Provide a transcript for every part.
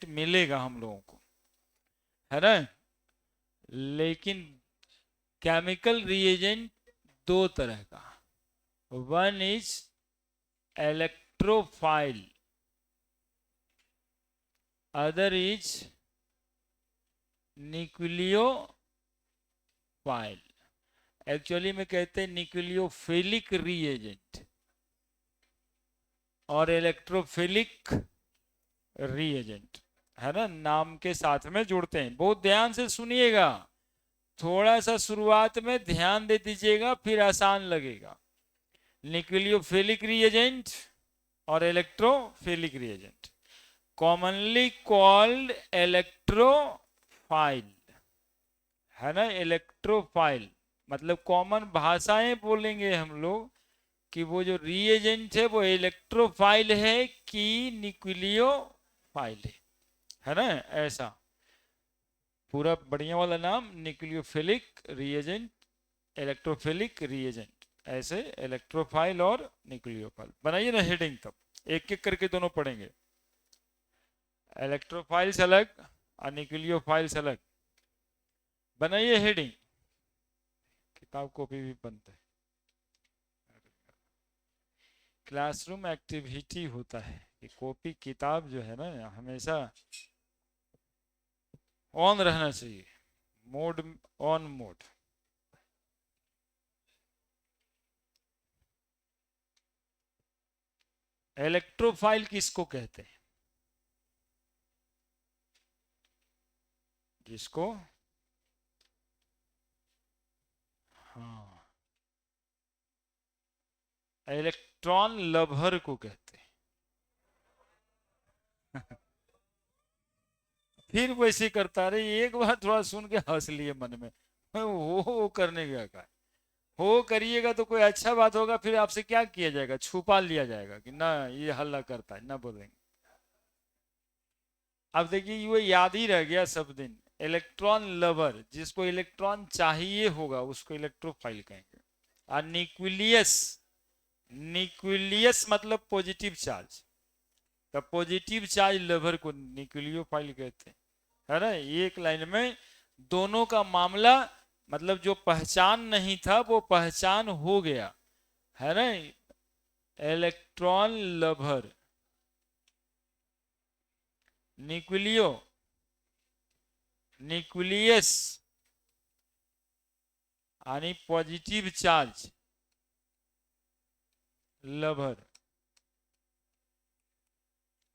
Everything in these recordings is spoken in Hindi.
रिएजेंट मिलेगा हम लोगों को, है ना। लेकिन केमिकल रिएजेंट दो तरह का, one is electrophile, other is nucleophile. Actually में कहते हैं न्यूक्लियोफिलिक रिएजेंट और इलेक्ट्रोफिलिक रिएजेंट, है ना, नाम के साथ में जुड़ते हैं। बहुत ध्यान से सुनिएगा, थोड़ा सा शुरुआत में ध्यान दे दीजिएगा, फिर आसान लगेगा। न्यूक्लियोफिलिक रिएजेंट और electrophilic reagent, commonly called electrophile, है ना। इलेक्ट्रोफाइल मतलब कॉमन भाषाएं बोलेंगे हम लोग कि वो जो रिएजेंट है वो इलेक्ट्रोफाइल है कि न्यूक्लियोफाइल है ना। ऐसा पूरा बढ़िया वाला नाम न्यूक्लियोफिलिक रिएजेंट, इलेक्ट्रोफिलिक रिएजेंट, ऐसे इलेक्ट्रोफाइल और न्यूक्लियोफाइल। बनाइए ना हेडिंग, तब एक एक करके दोनों पढ़ेंगे। इलेक्ट्रोफाइल्स अलग और न्यूक्लियोफाइल्स अलग। बनाइए हेडिंग, किताब कॉपी भी बनता है। क्लासरूम एक्टिविटी होता है कि कॉपी किताब जो है ना हमेशा ऑन रहना चाहिए, मोड ऑन मोड। इलेक्ट्रोफाइल किसको कहते हैं? जिसको, हाँ, इलेक्ट्रॉन लवर को कहते हैं। फिर वैसे करता रहे, एक बार थोड़ा सुन के हंस लिए मन में, वो करने गया का हो करिएगा तो कोई अच्छा बात होगा, फिर आपसे क्या किया जाएगा, छुपा लिया जाएगा कि ना ये हल्ला करता है, ना बोलेंगे। अब देखिए वो याद ही रह गया सब दिन। इलेक्ट्रॉन लवर, जिसको इलेक्ट्रॉन चाहिए होगा उसको इलेक्ट्रोफाइल कहेंगे। और न्यूक्लियस, न्यूक्लियस मतलब पॉजिटिव चार्ज, तो पॉजिटिव चार्ज लवर को न्यूक्लियोफाइल कहते हैं, है ना। एक लाइन में दोनों का मामला, मतलब जो पहचान नहीं था वो पहचान हो गया, है ना। इलेक्ट्रॉन लवर, न्यूक्लियो, न्यूक्लियस आणि पॉजिटिव चार्ज लवर।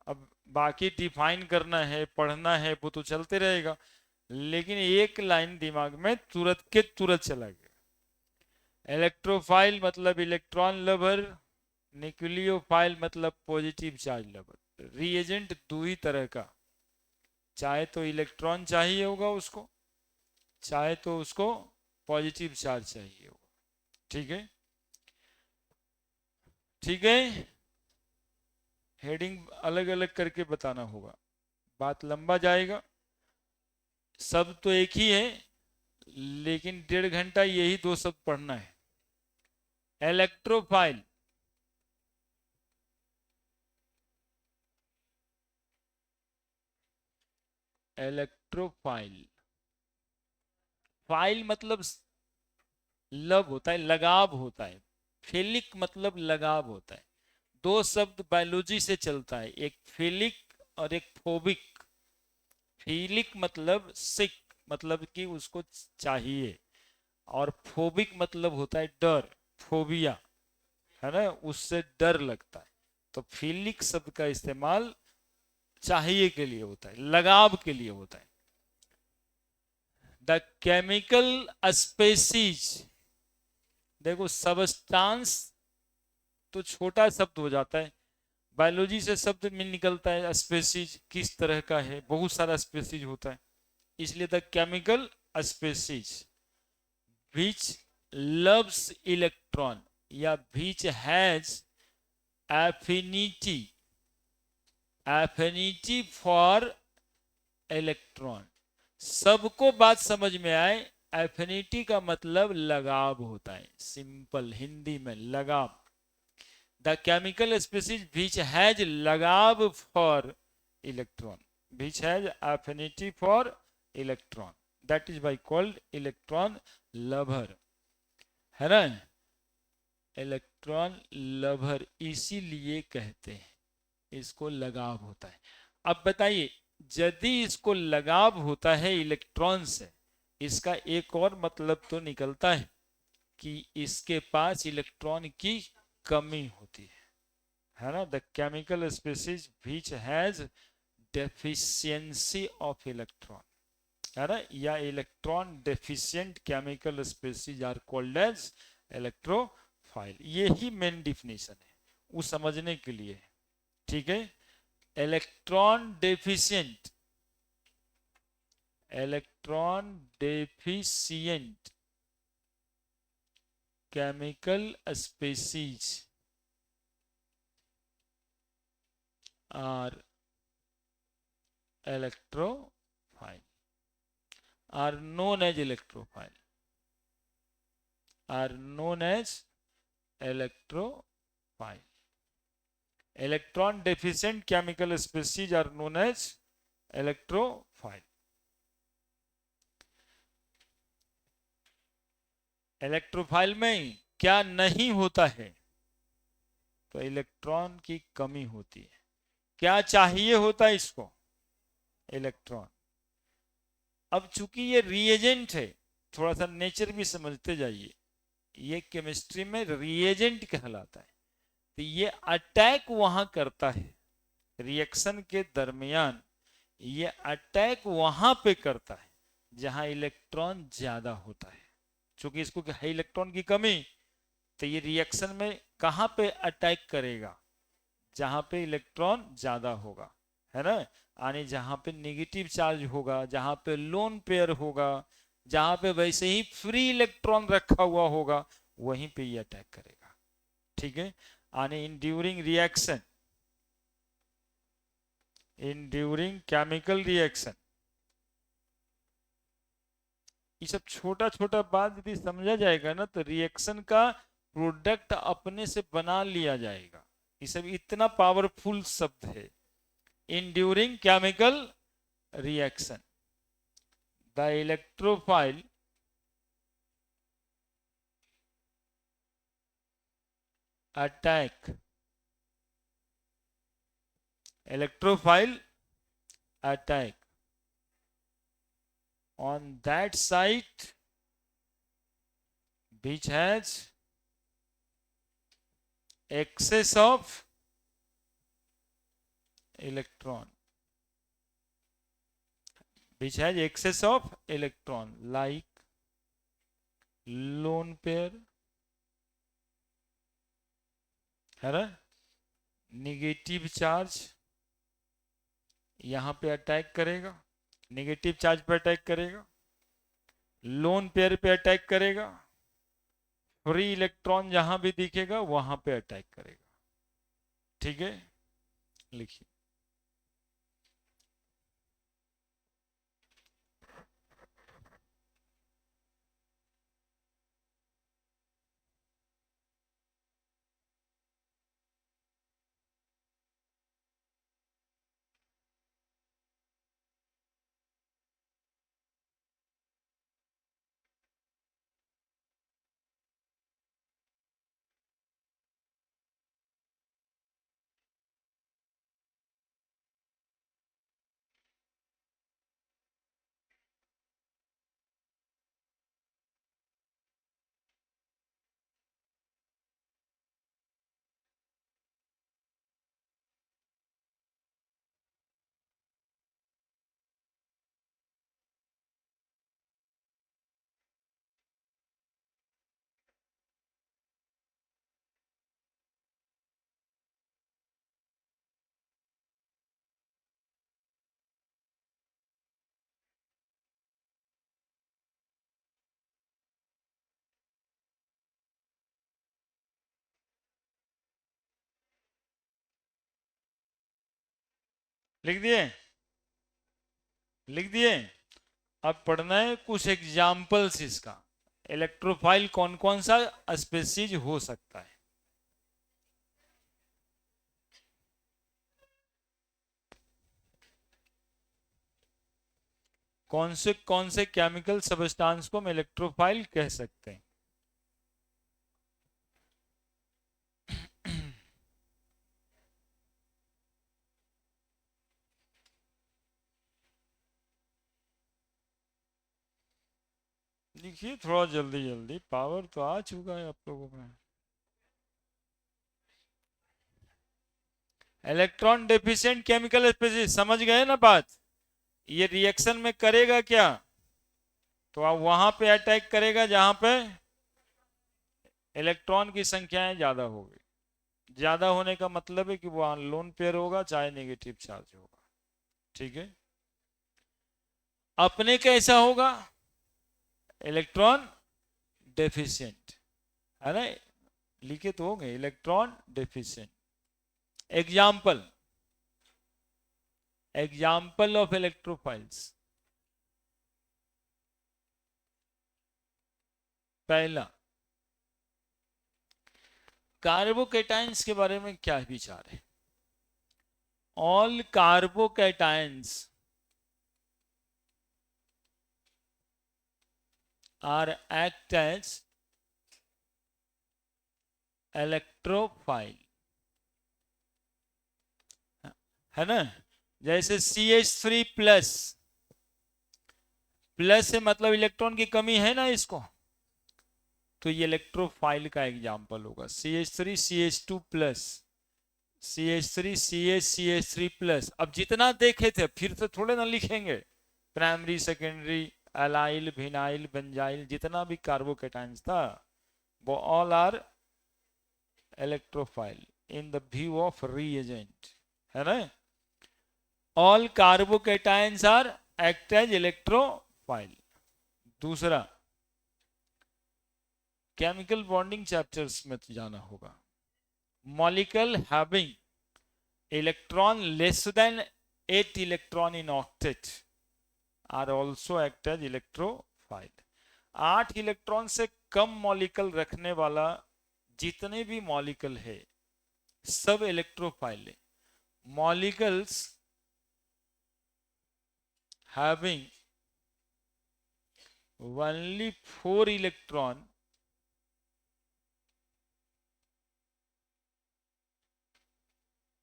अब बाकी डिफाइन करना है, पढ़ना है, वो तो चलते रहेगा, लेकिन एक लाइन दिमाग में तुरंत के तुरंत चला गया। इलेक्ट्रोफाइल मतलब इलेक्ट्रॉन लवर, न्यूक्लियोफाइल मतलब पॉजिटिव चार्ज लवर। रिएजेंट दो ही तरह का, चाहे तो इलेक्ट्रॉन चाहिए होगा उसको, चाहे तो उसको पॉजिटिव चार्ज चाहिए होगा। ठीक है, ठीक है। हेडिंग अलग अलग करके बताना होगा, बात लंबा जाएगा। सब तो एक ही है, लेकिन 1.5 घंटा यही दो शब्द पढ़ना है। इलेक्ट्रोफाइल, इलेक्ट्रोफाइल, फाइल मतलब लव होता है, लगाव होता है। फिलिक मतलब लगाव होता है। दो शब्द बायोलॉजी से चलता है, एक फिलिक और एक फोबिक। फिलिक मतलब सिक, मतलब कि उसको चाहिए, और फोबिक मतलब होता है डर, फोबिया, है ना, उससे डर लगता है। तो फिलिक शब्द का इस्तेमाल चाहिए के लिए होता है, लगाव के लिए होता है। द केमिकल स्पेसीज, देखो सबस्टांस तो छोटा शब्द हो जाता है, बायोलॉजी से शब्द में निकलता है स्पेसीज किस तरह का है, बहुत सारा स्पेसीज होता है, इसलिए the chemical species which loves electron या which has affinity, affinity for electron. सबको बात समझ में आए, एफिनिटी का मतलब लगाव होता है, सिंपल हिंदी में लगाव। The chemical species which has लगाव for electron, which has affinity for electron, that is by called electron lover, है ना, इलेक्ट्रॉन लवर इसीलिए कहते हैं इसको लगाव होता है। अब बताइए, यदि इसको लगाव होता है इलेक्ट्रॉन से, इसका एक और मतलब तो निकलता है कि इसके पास इलेक्ट्रॉन की कमी होती है ना, the chemical species which has deficiency of electron, है ना, या electron deficient chemical species are called as electrophile. ये ही मेन डिफिनेशन है वो समझने के लिए, ठीक है। Electron deficient, electron deficient chemical species are electrophile, are known as electrophile, are known as electrophile. Electron deficient chemical species are known as electrophile. Electrophile में क्या नहीं होता है, तो इलेक्ट्रॉन की कमी होती है। क्या चाहिए होता है इसको, इलेक्ट्रॉन। अब चूंकि ये रिएजेंट है, थोड़ा सा नेचर भी समझते जाइए, ये केमिस्ट्री में रिएजेंट कहलाता है, तो ये अटैक वहां करता है रिएक्शन के दरमियान, ये अटैक वहां पे करता है जहां इलेक्ट्रॉन ज्यादा होता है। चूंकि इसको है इलेक्ट्रॉन की कमी, तो ये रिएक्शन में कहां पे अटैक करेगा, जहां पे इलेक्ट्रॉन ज्यादा होगा, है ना, यानी जहां पे नेगेटिव चार्ज होगा, जहां पे लोन पेयर होगा, जहां पे वैसे ही फ्री इलेक्ट्रॉन रखा हुआ होगा, वहीं पे ये अटैक करेगा, ठीक है। यानी in during reaction, in during chemical reaction, ये सब छोटा छोटा बात यदि समझा जाएगा ना, तो रिएक्शन का प्रोडक्ट अपने से बना लिया जाएगा। ये सब इतना पावरफुल शब्द है, in during chemical reaction the electrophile attack, electrophile attack on that site which has excess of electron, which has excess of electron, like lone pair, है ना, निगेटिव चार्ज यहां पे अटैक करेगा, नेगेटिव चार्ज पे अटैक करेगा, लोन पेयर पे अटैक करेगा, फ्री इलेक्ट्रॉन जहां भी दिखेगा वहां पे अटैक करेगा, ठीक है। लिखिए, लिख दिए, लिख दिए। अब पढ़ना है कुछ एग्जाम्पल्स इसका, इलेक्ट्रोफाइल कौन कौन सा स्पेसीज हो सकता है। कौन से केमिकल सब्सटेंस को हम इलेक्ट्रोफाइल कह सकते हैं? लिखिए थोड़ा जल्दी जल्दी, पावर तो आ चुका है आप लोगों में। इलेक्ट्रॉन डेफिशिएंट केमिकल स्पीसीज, समझ गए ना बात? ये रिएक्शन में करेगा क्या? तो आप वहां पे अटैक करेगा जहां पे इलेक्ट्रॉन की संख्याएं ज्यादा होगी। ज्यादा होने का मतलब है कि वो लोन पेयर होगा चाहे नेगेटिव चार्ज होगा। ठीक है। अपने कैसा होगा? इलेक्ट्रॉन डेफिशिएंट, है ना? लिखे तो होंगे electron deficient. Example, example of electrophiles. पहला, कार्बोकेटाइंस के बारे में क्या विचार है? All carbocations are act as electrophile, है ना? जैसे CH3 प्लस, प्लस से मतलब इलेक्ट्रॉन की कमी है ना इसको, तो ये इलेक्ट्रोफाइल का एग्जाम्पल होगा। CH3 CH2 plus, CH3 CH CH3 plus. अब जितना देखे थे फिर से थोड़े ना लिखेंगे, primary secondary allyl vinyl benzyl जितना भी कार्बोकेटाइंस था वो all are electrophile in the view of reagent, है ना? All carbocations are act as electrophile. दूसरा, केमिकल बॉन्डिंग चैप्टर्स में तो जाना होगा। Molecule having electron less than 8 electron in octet are also act as electrophile. 8 electron से कम मॉलिक्यूल रखने वाला जितने भी मॉलिक्यूल है सब इलेक्ट्रोफाइल है। Molecules having only 4 electron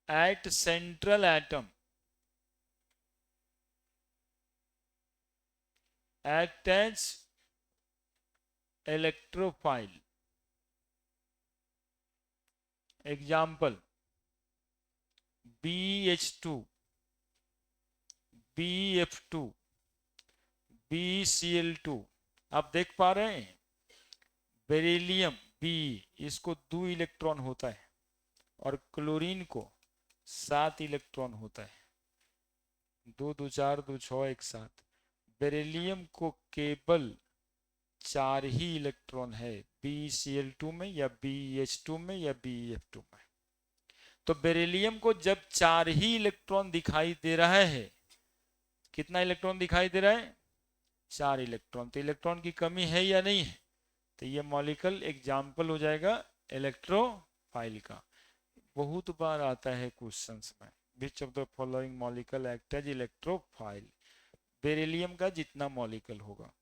at central atom act as electrophile. Example, BH2, BF2, BCl2। आप देख पा रहे हैं? बेरिलियम बी, इसको 2 इलेक्ट्रॉन होता है और क्लोरीन को 7 इलेक्ट्रॉन होता है। 2 2 4 2 6 एक साथ। बेरिलियम को केवल 4 ही इलेक्ट्रॉन है, BCl2 में या BH2 में या BF2 में। तो बेरिलियम को जब 4 ही इलेक्ट्रॉन दिखाई दे रहा है, कितना इलेक्ट्रॉन दिखाई दे रहा है? 4 इलेक्ट्रॉन। तो इलेक्ट्रॉन की कमी है या नहीं है? तो ये मॉलिक्यूल एग्जाम्पल हो जाएगा इलेक्ट्रोफाइल का। बहुत बार आता है क्वेश्चंस में, which of the following molecule act as electrophile. Beryllium का जितना मॉलिक्यूल होगा।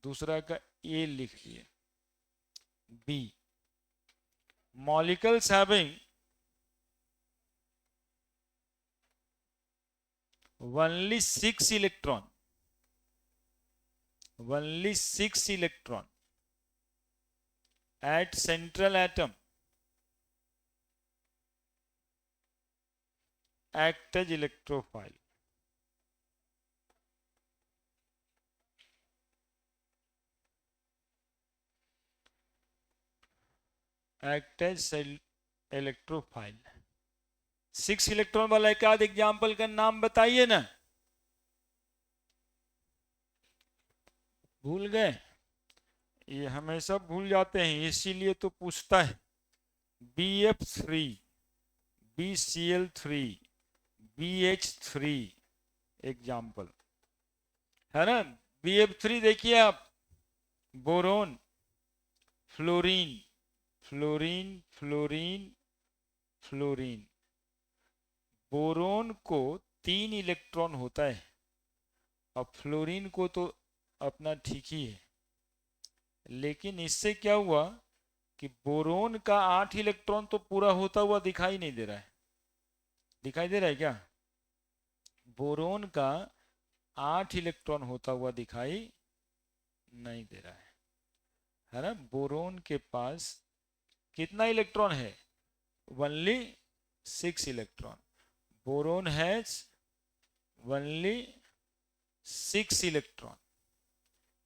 दूसरा का ए लिख दिए। B, molecules having only 6 electron, only 6 electron at central atom act as electrophile. Act as electrophile। 6 electron वाला एक आध एग्जाम्पल का नाम बताइए ना। भूल गए? ये हमेशा भूल जाते हैं, इसीलिए तो पूछता है। BF3, BCl3, BH3 एग्जाम्पल, है ना? BF3 देखिए आप, boron, fluorine, fluorine, fluorine, fluorine. Boron को 3 इलेक्ट्रॉन होता है अब फ्लोरीन को तो अपना ठीक ही है, लेकिन इससे क्या हुआ कि बोरोन का 8 इलेक्ट्रॉन तो पूरा होता हुआ दिखाई नहीं दे रहा है। दिखाई दे रहा है क्या? बोरोन का 8 इलेक्ट्रॉन होता हुआ दिखाई नहीं दे रहा है ना? बोरोन के पास कितना इलेक्ट्रॉन है? Only 6 electron. Boron has only 6 electron,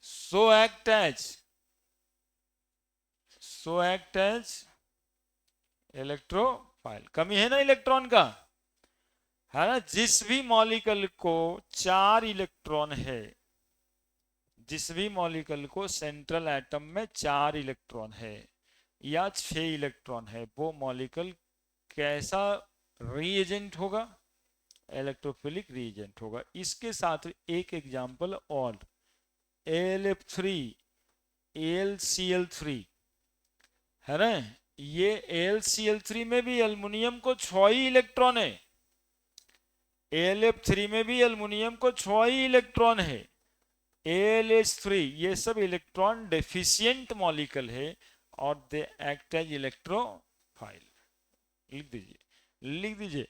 so act as electrophile. कमी है ना इलेक्ट्रॉन का, है ना? जिस भी मॉलिक्यूल को 4 इलेक्ट्रॉन है, जिस भी मॉलिक्यूल को सेंट्रल एटम में 4 इलेक्ट्रॉन है या 6 इलेक्ट्रॉन है, वो मॉलिक्यूल कैसा रीएजेंट होगा? इलेक्ट्रोफिलिक रीएजेंट होगा। इसके साथ एक एग्जांपल और, AlF3 AlCl3, है ना? ये AlCl3 में भी एल्युमिनियम को 6 ही इलेक्ट्रॉन है, AlF3 में भी एल्युमिनियम को 6 ही इलेक्ट्रॉन है। AlH3 ये सब इलेक्ट्रॉन डेफिशिएंट मॉलिक्यूल है और दे एक्ट एज इलेक्ट्रोफाइल। लिख दीजिए, लिख दीजिए,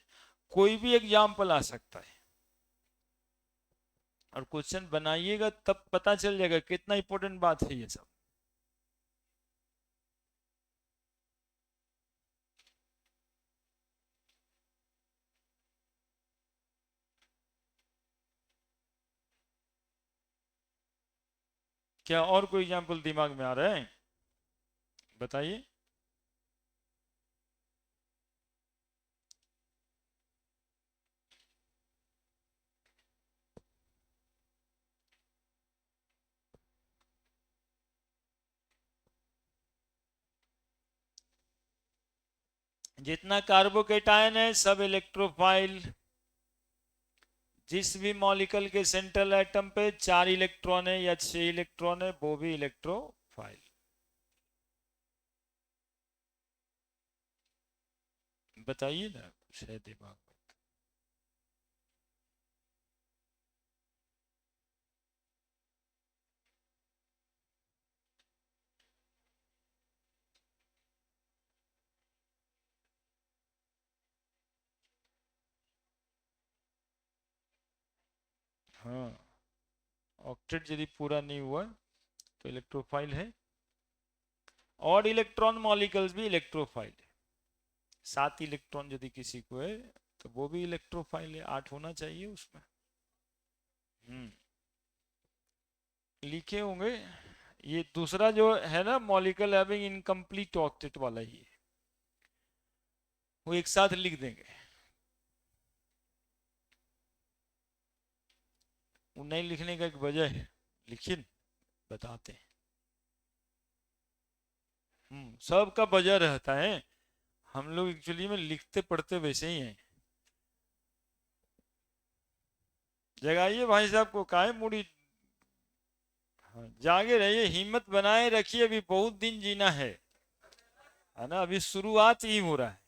कोई भी एग्जाम्पल आ सकता है और क्वेश्चन बनाइएगा तब पता चल जाएगा कितना इंपॉर्टेंट बात है ये सब। क्या और कोई एग्जाम्पल दिमाग में आ रहा है? बताइए। जितना कार्बोकेटायन है सब इलेक्ट्रोफाइल। जिस भी मॉलिक्यूल के सेंट्रल एटम पे 4 इलेक्ट्रॉन है या 6 इलेक्ट्रॉन है, वो भी इलेक्ट्रोफाइल। बताइए ना, कुछ है दिमाग में? हाँ, ऑक्टेट यदि पूरा नहीं हुआ तो इलेक्ट्रोफाइल है। और इलेक्ट्रॉन मॉलिक्यूल्स भी इलेक्ट्रोफाइल है। 7 इलेक्ट्रॉन यदि किसी को है तो वो भी इलेक्ट्रोफाइल है, 8 होना चाहिए उसमें। हम्म, लिखे होंगे। ये दूसरा जो है ना, मॉलिक्यूल हैविंग इनकम्प्लीट ऑक्टेट वाला ही है, वो एक साथ लिख देंगे। वो नहीं लिखने का एक वजह है, लिखिए, बताते हैं। सबका वजह रहता है। हम लोग एक्चुअली में लिखते पढ़ते वैसे ही हैं। जगाइए भाई साहब को, काहे मुड़ी। हाँ, जागे रहिए, हिम्मत बनाए रखिए, अभी बहुत दिन जीना है ना? अभी शुरुआत ही हो रहा है।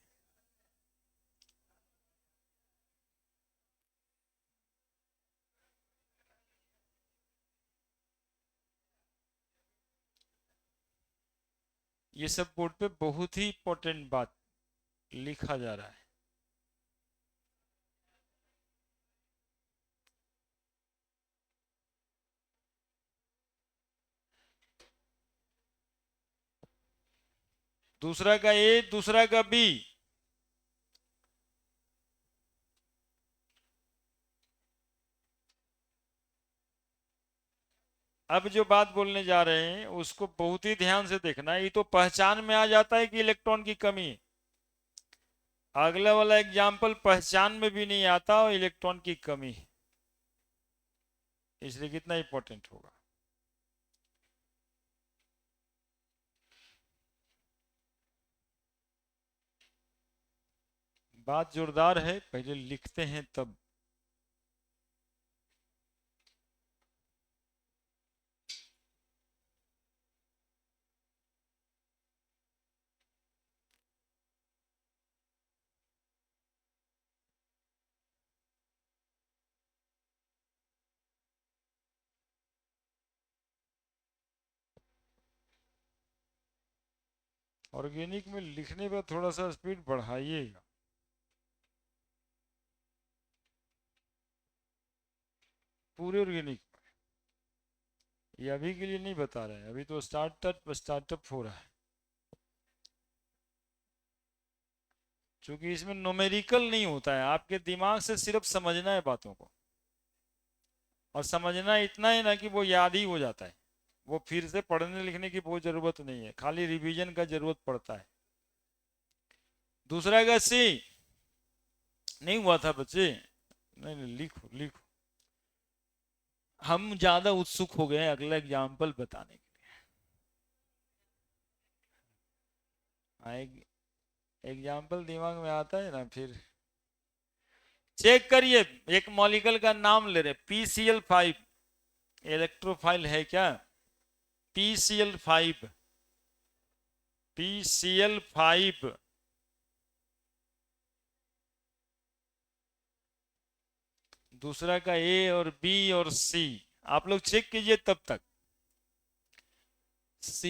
ये सब बोर्ड पे बहुत ही इंपॉर्टेंट बात लिखा जा रहा है। दूसरा का ए, दूसरा का बी। अब जो बात बोलने जा रहे हैं उसको बहुत ही ध्यान से देखना है। ये तो पहचान में आ जाता है कि इलेक्ट्रॉन की कमी है। अगला वाला एग्जाम्पल पहचान में भी नहीं आता और इलेक्ट्रॉन की कमी है, इसलिए कितना इंपॉर्टेंट होगा। बात जोरदार है, पहले लिखते हैं तब। ऑर्गेनिक में लिखने पर थोड़ा सा स्पीड बढ़ाइएगा। पूरे ऑर्गेनिक ये अभी के लिए नहीं बता रहे हैं, अभी तो स्टार्टअप हो रहा है। क्योंकि इसमें न्यूमेरिकल नहीं होता है, आपके दिमाग से सिर्फ समझना है बातों को, और समझना इतना है ना कि वो याद ही हो जाता है। वो फिर से पढ़ने लिखने की बहुत जरूरत नहीं है, खाली रिवीजन का जरूरत पड़ता है। दूसरा का सी नहीं हुआ था बच्चे, नहीं नहीं लिखो लिखो। हम ज्यादा उत्सुक हो गए अगला एग्जाम्पल बताने के लिए। एग्जाम्पल दिमाग में आता है ना फिर। चेक करिए, एक मॉलिक्यूल का नाम ले रहे, PCl5 इलेक्ट्रोफाइल है क्या? PCl5 PCl5 दूसरा का A और B और C, आप लोग चेक कीजिए तब तक। C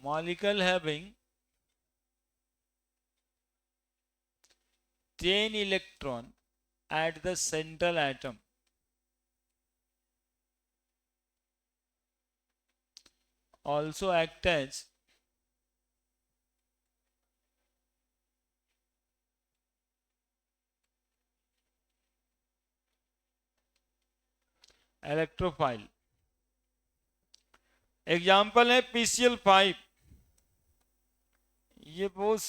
molecule having 10 electron at the central atom, also act as electrophile. Example है PCl5। ये बहुत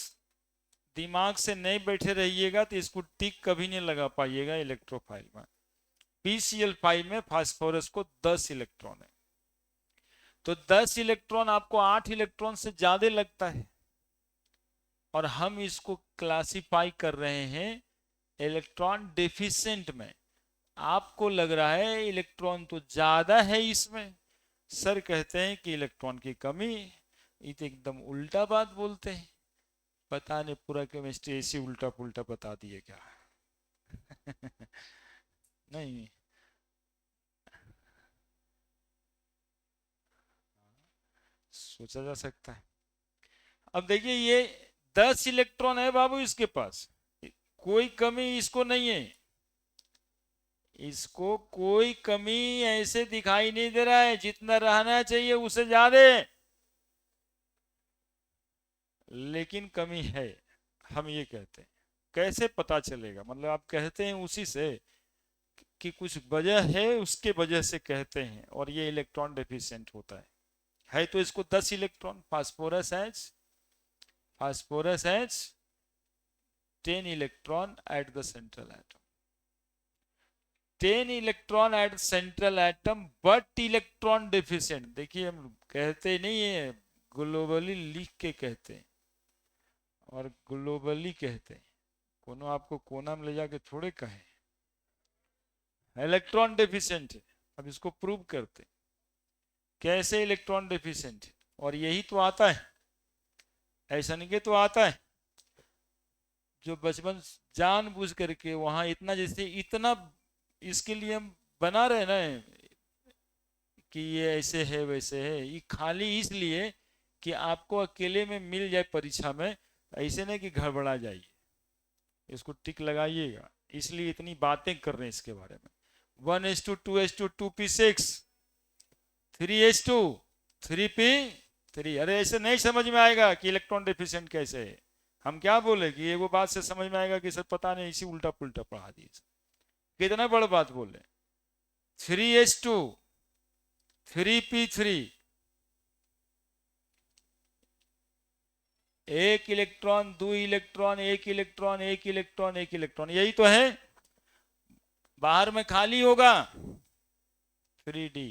दिमाग से नहीं बैठे रहिएगा तो इसको टिक कभी नहीं लगा पाइएगा इलेक्ट्रोफाइल में। PCl5 में फास्फोरस को 10 इलेक्ट्रॉन है, तो 10 इलेक्ट्रॉन आपको 8 इलेक्ट्रॉन से ज्यादा लगता है, और हम इसको क्लासिफाई कर रहे हैं इलेक्ट्रॉन डेफिशिएंट में। आपको लग रहा है इलेक्ट्रॉन तो ज्यादा है इसमें, सर कहते हैं कि इलेक्ट्रॉन की कमी। ये तो एकदम उल्टा बात बोलते हैं। पता नहीं पूरा केमिस्ट्री ऐसी उल्टा पुल्टा बता दिए क्या। नहीं, सोचा जा सकता है। अब देखिए ये 10 इलेक्ट्रॉन है बाबू इसके पास, कोई कमी इसको नहीं है, इसको कोई कमी ऐसे दिखाई नहीं दे रहा है, जितना रहना चाहिए उससे ज्यादा, लेकिन कमी है। हम ये कहते हैं, कैसे पता चलेगा, मतलब आप कहते हैं उसी से कि कुछ वजह है, उसके वजह से कहते हैं, और ये इलेक्ट्रॉन डेफिशिएंट होता है तो इसको 10 electron. Phosphorus H 10 electron at the central atom, 10 electron at central atom but electron deficient. देखिए हम कहते नहीं है, ग्लोबली लिख के कहते हैं और ग्लोबली कहते हैं, कोनो आपको कोना में ले जाके थोड़े कहे इलेक्ट्रॉन डेफिशिएंट है। अब इसको प्रूव करते कैसे इलेक्ट्रॉन डेफिशिएंट है, और यही तो आता है, ऐसा नहीं कि तो आता है जो बचपन जानबूझ करके वहां इतना, जैसे इतना इसके लिए हम बना रहे ना कि ये ऐसे है वैसे है, ये खाली इसलिए कि आपको अकेले में मिल जाए परीक्षा में, ऐसे नहीं कि गड़बड़ा जाइए। इसको टिक लगाइएगा, इसलिए इतनी बातें कर रहे हैं इसके बारे में। 1:2 2:2 2p6 3:2 3p3। अरे ऐसे नहीं समझ में आएगा कि इलेक्ट्रॉन डेफिशिएंट कैसे है। हम क्या बोले कि वो बात से समझ में आएगा कि सर पता नहीं इसी उल्टा पुल्टा पढ़ा दिए, कितना बड़ा बात बोले। 3:2 3p3, एक electron 2 electron 1 electron 1 electron 1 electron, यही तो है। बाहर में खाली होगा 3d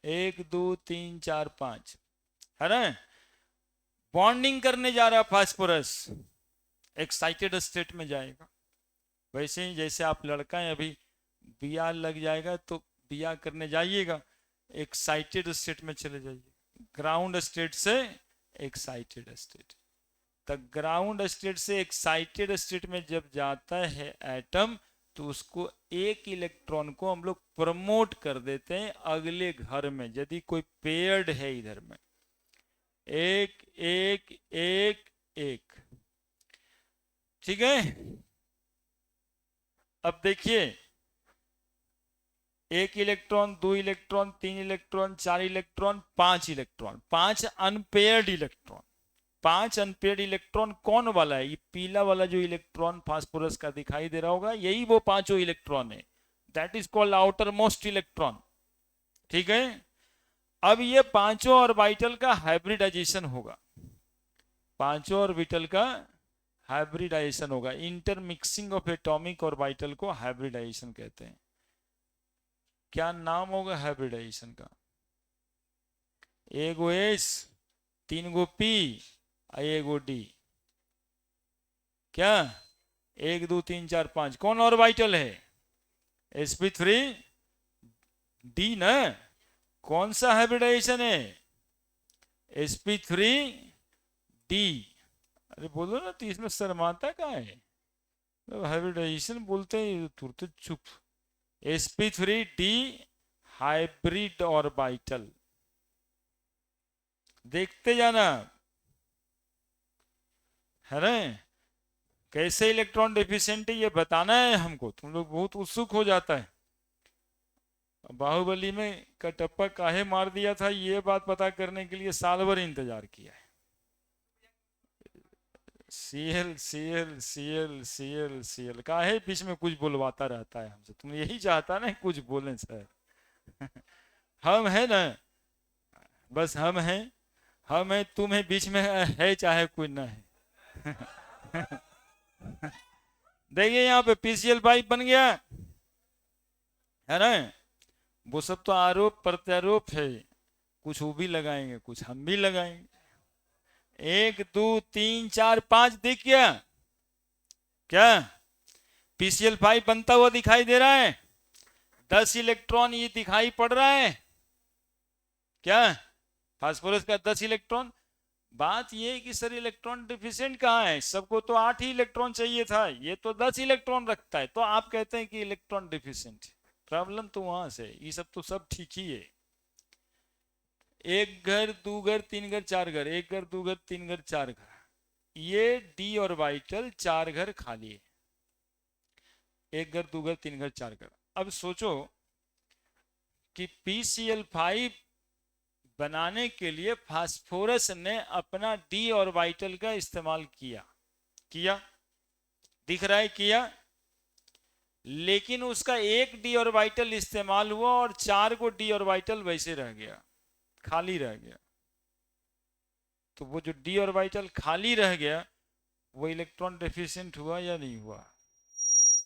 1 2 3 4 5, है ना। बॉन्डिंग करने जा रहा फास्फोरस, एक्साइटेड स्टेट में जाएगा। वैसे ही जैसे आप लड़का है, अभी बिया लग जाएगा तो बिया करने जाइएगा, एक्साइटेड स्टेट में चले जाइए, ग्राउंड स्टेट से एक्साइटेड स्टेट तक। ग्राउंड स्टेट से एक्साइटेड स्टेट में जब जाता है एटम, तो उसको एक इलेक्ट्रॉन को हम लोग प्रमोट कर देते हैं अगले घर में, यदि कोई पेयर्ड है इधर में, एक एक एक एक, ठीक है। अब देखिए, एक इलेक्ट्रॉन, दो इलेक्ट्रॉन, तीन इलेक्ट्रॉन, चार इलेक्ट्रॉन, पांच इलेक्ट्रॉन, पांच अनपेयर्ड इलेक्ट्रॉन। पांच अनपेयर्ड इलेक्ट्रॉन कौन वाला है? ये पीला वाला जो इलेक्ट्रॉन फास्फोरस का दिखाई दे रहा होगा, यही वो पांचों इलेक्ट्रॉन है। That is called outer most electron, ठीक है। अब ये पांचों ऑर्बिटल का हाइब्रिडाइजेशन होगा, पांचों ऑर्बिटल का हाइब्रिडाइजेशन होगा। इंटरमिक्सिंग ऑफ एटॉमिक ऑर्बिटल को हाइब्रिडाइजेशन कहते हैं। क्या नाम होगा हाइब्रिडाइजेशन का? एगो एस, तीन गो पी, एगो डी। क्या? एक दो तीन चार पांच, कौन ऑर्बिटल है? sp3 डी ना। कौन सा हाइब्रिडाइजेशन है? sp3 D. अरे बोलो ना, तो इसमें शर्माता कहाँ है? हाइब्रिडाइजेशन बोलते हैं तुरंत चुप। sp3d हाइब्रिड ऑर्बिटल, देखते जाना, है ना। कैसे इलेक्ट्रॉन डेफिशिएंट है ये बताना है हमको, तुम लोग बहुत उत्सुक हो जाता है। बाहुबली में कटप्पा काहे मार दिया था, ये बात पता करने के लिए साल भर इंतजार किया है। CL CL CL CL CL काहे बीच में कुछ बुलवाता रहता है हमसे, तुम यही चाहता ना कुछ बोले सर। हम है ना, बस हम हैं, हम है, तुम है, बीच में है चाहे कोई ना है। देखिए यहाँ पे पीसीएल पाइप बन गया, है ना। वो सब तो आरोप प्रत्यारोप है, कुछ वो भी लगाएंगे, कुछ हम भी लगाएंगे। एक दो तीन चार पांच, दिख गया क्या? पीसीएल पाइप बनता हुआ दिखाई दे रहा है। 10 इलेक्ट्रॉन ये दिखाई पड़ रहा है क्या? फास्फोरस का 10 इलेक्ट्रॉन। बात ये है कि सर इलेक्ट्रॉन डिफिशिएंट कहाँ है? सबको तो 8 ही इलेक्ट्रॉन चाहिए था, ये तो 10 इलेक्ट्रॉन रखता है, तो आप कहते हैं कि इलेक्ट्रॉन डिफिशिएंट। प्रॉब्लम तो वहां से, ये सब तो सब ठीक ही है। एक घर, दो घर, तीन घर, चार घर, एक घर, दो घर, तीन घर, चार घर, ये डी ऑर्बिटल चार घर खाली है। एक घर, दो घर, तीन घर, चार घर। अब सोचो कि PCl5 बनाने के लिए फास्फोरस ने अपना डी ऑर्बिटल का इस्तेमाल किया, किया, दिख रहा है किया, लेकिन उसका एक डी ऑर्बिटल इस्तेमाल हुआ और चार को डी ऑर्बिटल वैसे रह गया, खाली रह गया। तो वो जो डी ऑर्बिटल खाली रह गया वो इलेक्ट्रॉन डेफिशिएंट हुआ या नहीं हुआ?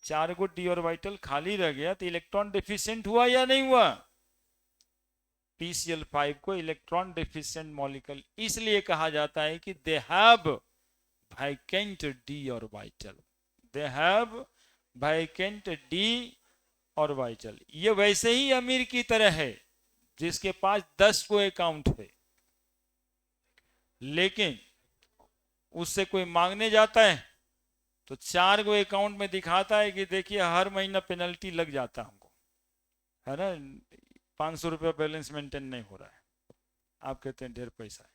चार को डी ऑर्बिटल खाली रह गया तो इलेक्ट्रॉन डेफिशिएंट हुआ या नहीं हुआ? PCl5 को इलेक्ट्रॉन डेफिशिएंट मॉलिक्यूल इसलिए कहा जाता है कि they have vacant d orbital, they have vacant d orbital. ये वैसे ही अमीर की तरह है जिसके पास 10 को अकाउंट है, लेकिन उससे कोई मांगने जाता है तो चार को अकाउंट में दिखाता है कि देखिए हर महीना पेनल्टी लग जाता हमको, है ना, 500 रुपया बैलेंस मेंटेन नहीं हो रहा है। आप कहते हैं ढेर पैसा है,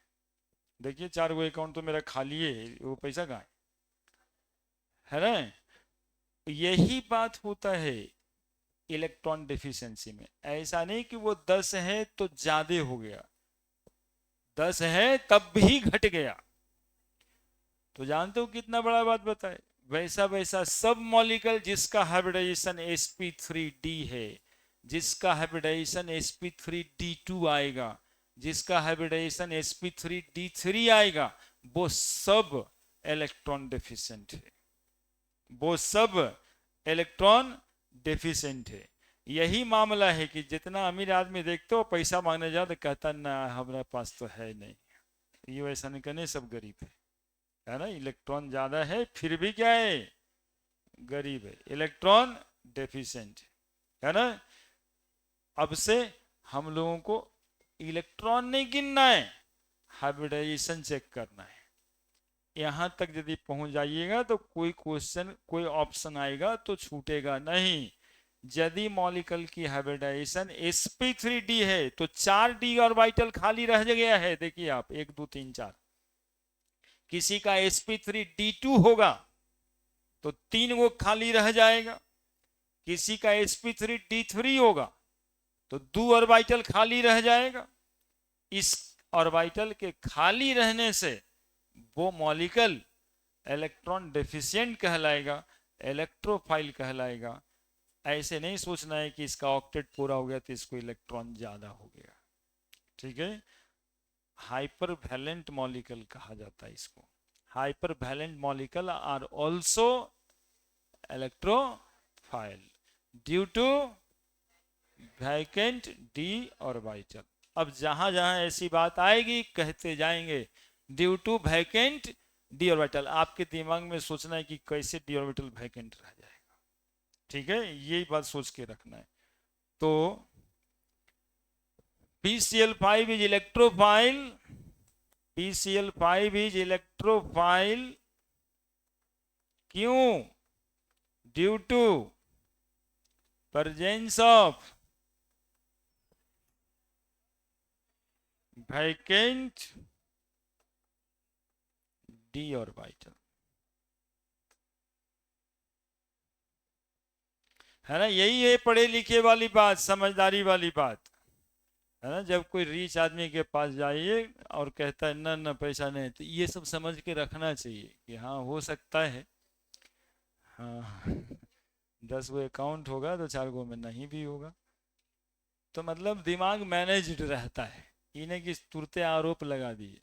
देखिए चार गो अकाउंट तो मेरा खाली है, वो पैसा कहाँ है ना। यही बात होता है इलेक्ट्रॉन डेफिशिएंसी में। ऐसा नहीं कि वो 10 है तो ज्यादा हो गया, 10 है तब भी घट गया। तो जानते हो कितना बड़ा बात बताए? वैसा वैसा सब मॉलिक्यूल जिसका हाइब्रिडाइजेशन sp3d है, जिसका हाइब्रिडाइजेशन sp3d2 आएगा, जिसका हाइब्रिडाइजेशन sp3d3 आएगा, वो सब इलेक्ट्रॉन डेफिशिएंट है, वो सब इलेक्ट्रॉन डेफिशिएंट है। यही मामला है कि जितना अमीर आदमी देखते हो पैसा मांगने जाओ तो कहता ना हमारे पास तो है नहीं, ये वैसा नहीं कहने सब गरीब है ना। इलेक्ट्रॉन ज्यादा है फिर भी क्या है? गरीब है, इलेक्ट्रॉन डेफिशिएंट, है ना। अब से हम लोगों को इलेक्ट्रॉन नहीं गिनना है, हाइब्रिडाइजेशन चेक करना है। यहां तक यदि पहुंच जाइएगा तो कोई क्वेश्चन, कोई ऑप्शन आएगा तो छूटेगा नहीं। यदि मॉलिक्यूल की हाइब्रिडाइजेशन sp3d है तो 4d ऑर्बिटल खाली रह गया है। देखिए आप 1 2 3 4। किसी का sp3d2 होगा तो 3 वो खाली रह जाएगा। किसी का sp3d3 होगा तो 2 ऑर्बिटल खाली रह जाएगा। इस ऑर्बिटल के खाली रहने से वो मॉलिक्यूल इलेक्ट्रॉन डेफिशिएंट कहलाएगा, इलेक्ट्रोफाइल कहलाएगा। ऐसे नहीं सोचना है कि इसका ऑक्टेट पूरा हो गया तो इसको इलेक्ट्रॉन ज्यादा हो गया। ठीक है, हाइपर वैलेंट मॉलिक्यूल कहा जाता है इसको। Hyper valent molecule are also electrophile due to vacant d orbital. अब जहां जहां ऐसी बात आएगी कहते जाएंगे due to vacant d orbital. आपके दिमाग में सोचना है कि कैसे डी ऑर्बिटल वैकेंट रह जाएगा। ठीक है, यही बात सोच के रखना है। तो PCl5 is electrophile, PCl5 is electrophile क्यों? Due to presence of vacant d orbital. है ना, यही है पढ़े लिखे वाली बात, समझदारी वाली बात, है ना। जब कोई रीच आदमी के पास जाइए और कहता है ना ना पैसा नहीं, तो ये सब समझ के रखना चाहिए कि हाँ हो सकता है, हाँ 10 गो अकाउंट होगा तो 4 गो में नहीं भी होगा। तो मतलब दिमाग मैनेज्ड रहता है, इन्हें कि तुरते आरोप लगा दिए।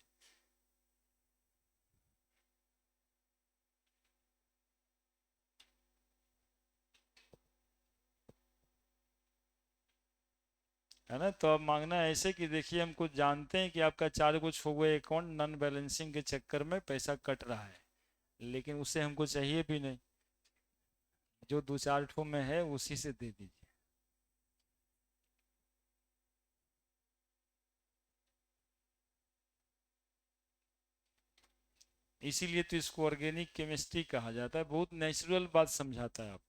है ना, तो अब मांगना ऐसे कि देखिए हम कुछ जानते हैं कि आपका 4 गो 6 गो अकाउंट नॉन बैलेंसिंग के चक्कर में पैसा कट रहा है, लेकिन उससे हमको चाहिए भी नहीं, जो 2 4 ठो में है उसी से दे दीजिए। इसीलिए तो इसको ऑर्गेनिक केमिस्ट्री कहा जाता है, बहुत नेचुरल बात समझाता है आपको।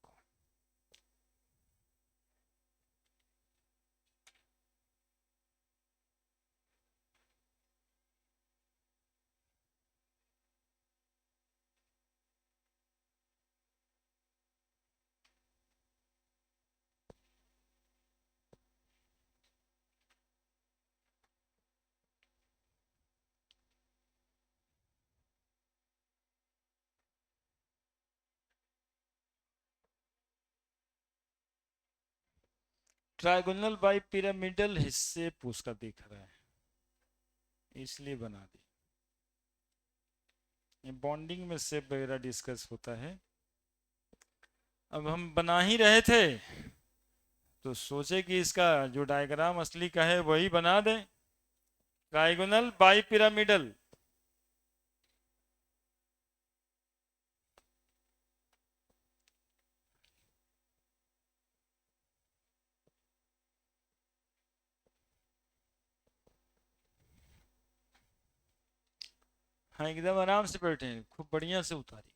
ट्राइगोनल बाई पिरामिडल हिस्से पूछ कर दिख रहा है, इसलिए बना दी। ये बॉन्डिंग में शेप वगैरह डिस्कस होता है। अब हम बना ही रहे थे तो सोचे कि इसका जो डायग्राम असली का है वही बना दें। ट्राइगोनल बाई पिरामिडल, हाँ एकदम आराम से बैठे हैं, खूब बढ़िया से उतारी,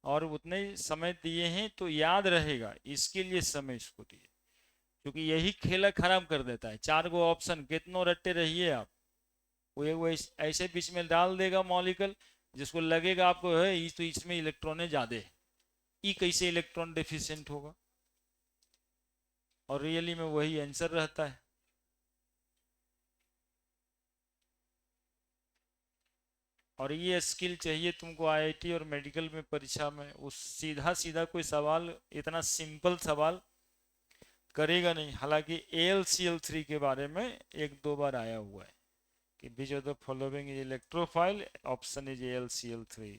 और उतने समय दिए हैं तो याद रहेगा, इसके लिए समय इसको दिए, क्योंकि यही खेला खराब कर देता है। 4 गो ऑप्शन कितनों रट्टे रहिए आप, वो ऐसे बीच में डाल देगा मॉलिक्यूल जिसको लगेगा आपको है तो इसमें इलेक्ट्रॉन ज्यादा है, ई कैसे इलेक्ट्रॉन डेफिशिएंट होगा, और रियली में वही आंसर रहता है। और ये स्किल चाहिए तुमको आईआईटी और मेडिकल में परीक्षा में, उस सीधा सीधा कोई सवाल, इतना सिंपल सवाल करेगा नहीं। हालांकि AlCl3 के बारे में 1 2 बार आया हुआ है कि विच of the following is electrophile, option is AlCl3।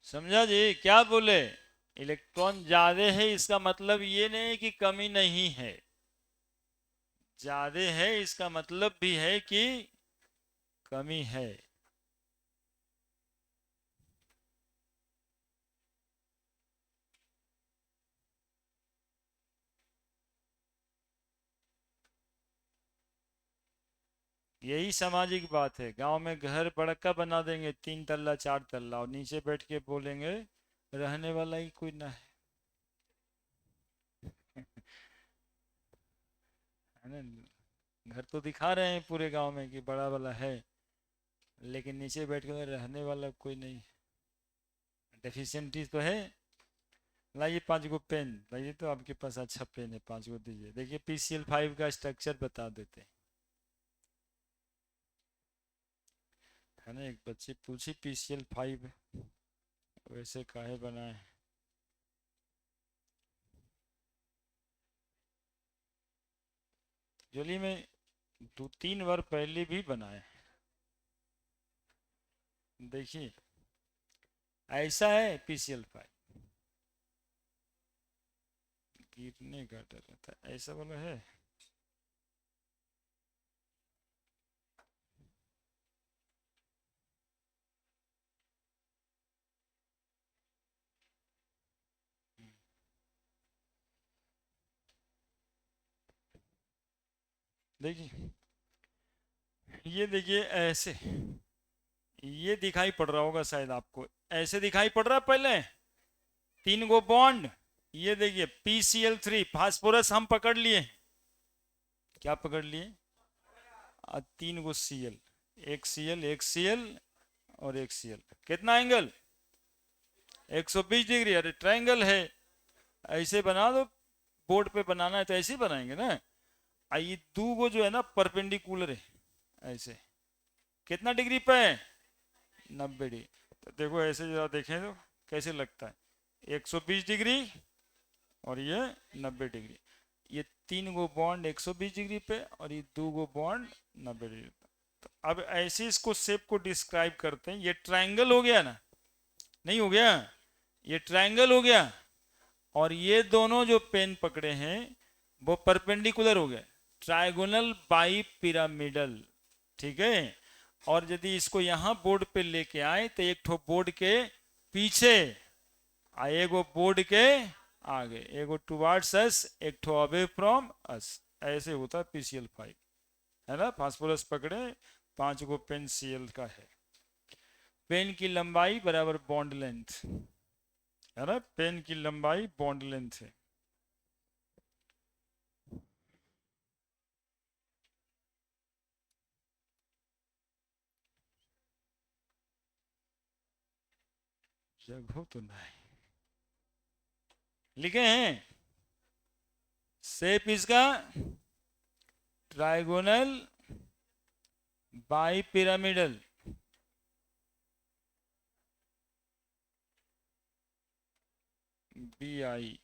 समझा जी, क्या बोले? इलेक्ट्रॉन ज्यादा है इसका मतलब ये नहीं कि कमी नहीं है, ज्यादा है इसका मतलब भी है कि कमी है। यही सामाजिक बात है। गांव में घर बड़का बना देंगे, 3 तल्ला 4 तल्ला, और नीचे बैठ के बोलेंगे रहने वाला ही कोई ना है। है ना? घर तो दिखा रहे हैं पूरे गांव में कि बड़ा वाला है, लेकिन नीचे बैठ के रहने वाला कोई नहीं। डेफिशिएंटीज तो है। लाइए 5 गो पेन लाइए, तो आपके पास अच्छा पेन है, 5 गो दीजिए। देखिए PCl5 का स्ट्रक्चर बता देते हैं। है ना? एक बच्चे पूछी PCl5 वैसे काहे बना है। एक्चुअली में 2-3 बार पहले भी बनाए। देखिए ऐसा है PCl5, गिरने का डर रहता है, ऐसा वाला है। देखिए, ये देखिए ऐसे, ये दिखाई पड़ रहा होगा शायद आपको, ऐसे दिखाई पड़ रहा पहले 3 गो बॉन्ड। ये देखिए PCl3 फास्फोरस हम पकड़ लिए। क्या पकड़ लिए? 3 गो Cl, एक Cl एक Cl और एक Cl। कितना एंगल? 120 डिग्री। अरे ट्रायंगल है, ऐसे बना दो। बोर्ड पे बनाना है तो ऐसे ही बनाएंगे ना। ये 2 गो जो है ना परपेंडिकुलर है ऐसे। कितना डिग्री पे है? 90 डिग्री। तो देखो ऐसे जरा देखें तो कैसे लगता है, 120 डिग्री और ये 90 डिग्री। ये 3 गो बॉन्ड 120 डिग्री पे और ये 2 गो बॉन्ड 90 डिग्री पे। तो अब ऐसे इसको शेप को डिस्क्राइब करते हैं। ये ट्रायंगल हो गया ना, नहीं हो गया? ये ट्रायंगल हो गया, और ये दोनों जो पेन पकड़े हैं वो परपेंडिकुलर हो गए, ट्रायगोनल बाई पिरामिडल। ठीक है? और यदि इसको यहां बोर्ड पे लेके आए तो एक ठो बोर्ड के पीछे, एगो बोर्ड के आगे, एगो टुवार्ड्स अस, एक ठो अवे फ्रॉम अस। ऐसे होता है PCl5। है ना? फास्फोरस पकड़े, 5 गो पेन Cl का है। पेन की लंबाई बराबर बॉन्ड लेंथ। है ना? पेन की लंबाई बॉन्ड लेंथ है। जगह तो नहीं लिखे हैं। शेप इसका trigonal bi pyramidal. BI।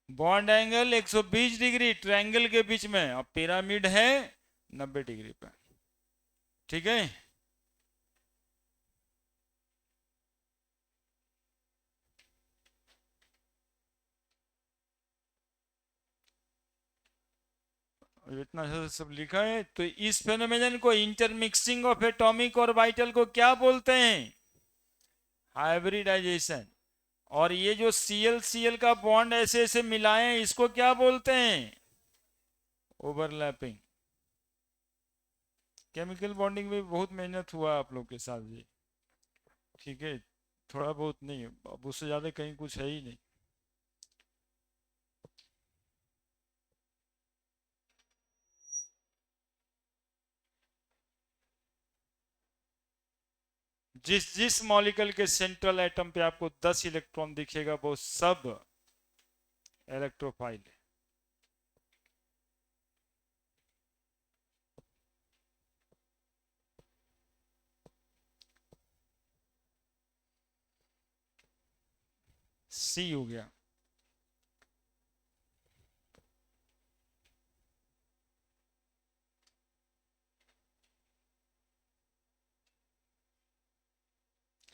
Bond angle 120 degree triangle के बीच में, और पिरामिड है 90 डिग्री पे। ठीक है? इतना सब लिखा है। तो इस फेनोमेनन को, इंटरमिक्सिंग ऑफ एटॉमिक और वाइटल को क्या बोलते हैं? हाइब्रिडाइजेशन। और ये जो Cl का बॉन्ड ऐसे ऐसे मिलाए हैं, इसको क्या बोलते हैं? ओवरलैपिंग। केमिकल बॉन्डिंग में बहुत मेहनत हुआ आप लोग के साथ जी। ठीक है? थोड़ा बहुत नहीं, अब उससे ज्यादा कहीं कुछ है ही नहीं। जिस जिस मॉलिक्यूल के सेंट्रल एटम पे आपको 10 इलेक्ट्रॉन दिखेगा वो सब इलेक्ट्रोफाइल है। C हो गया।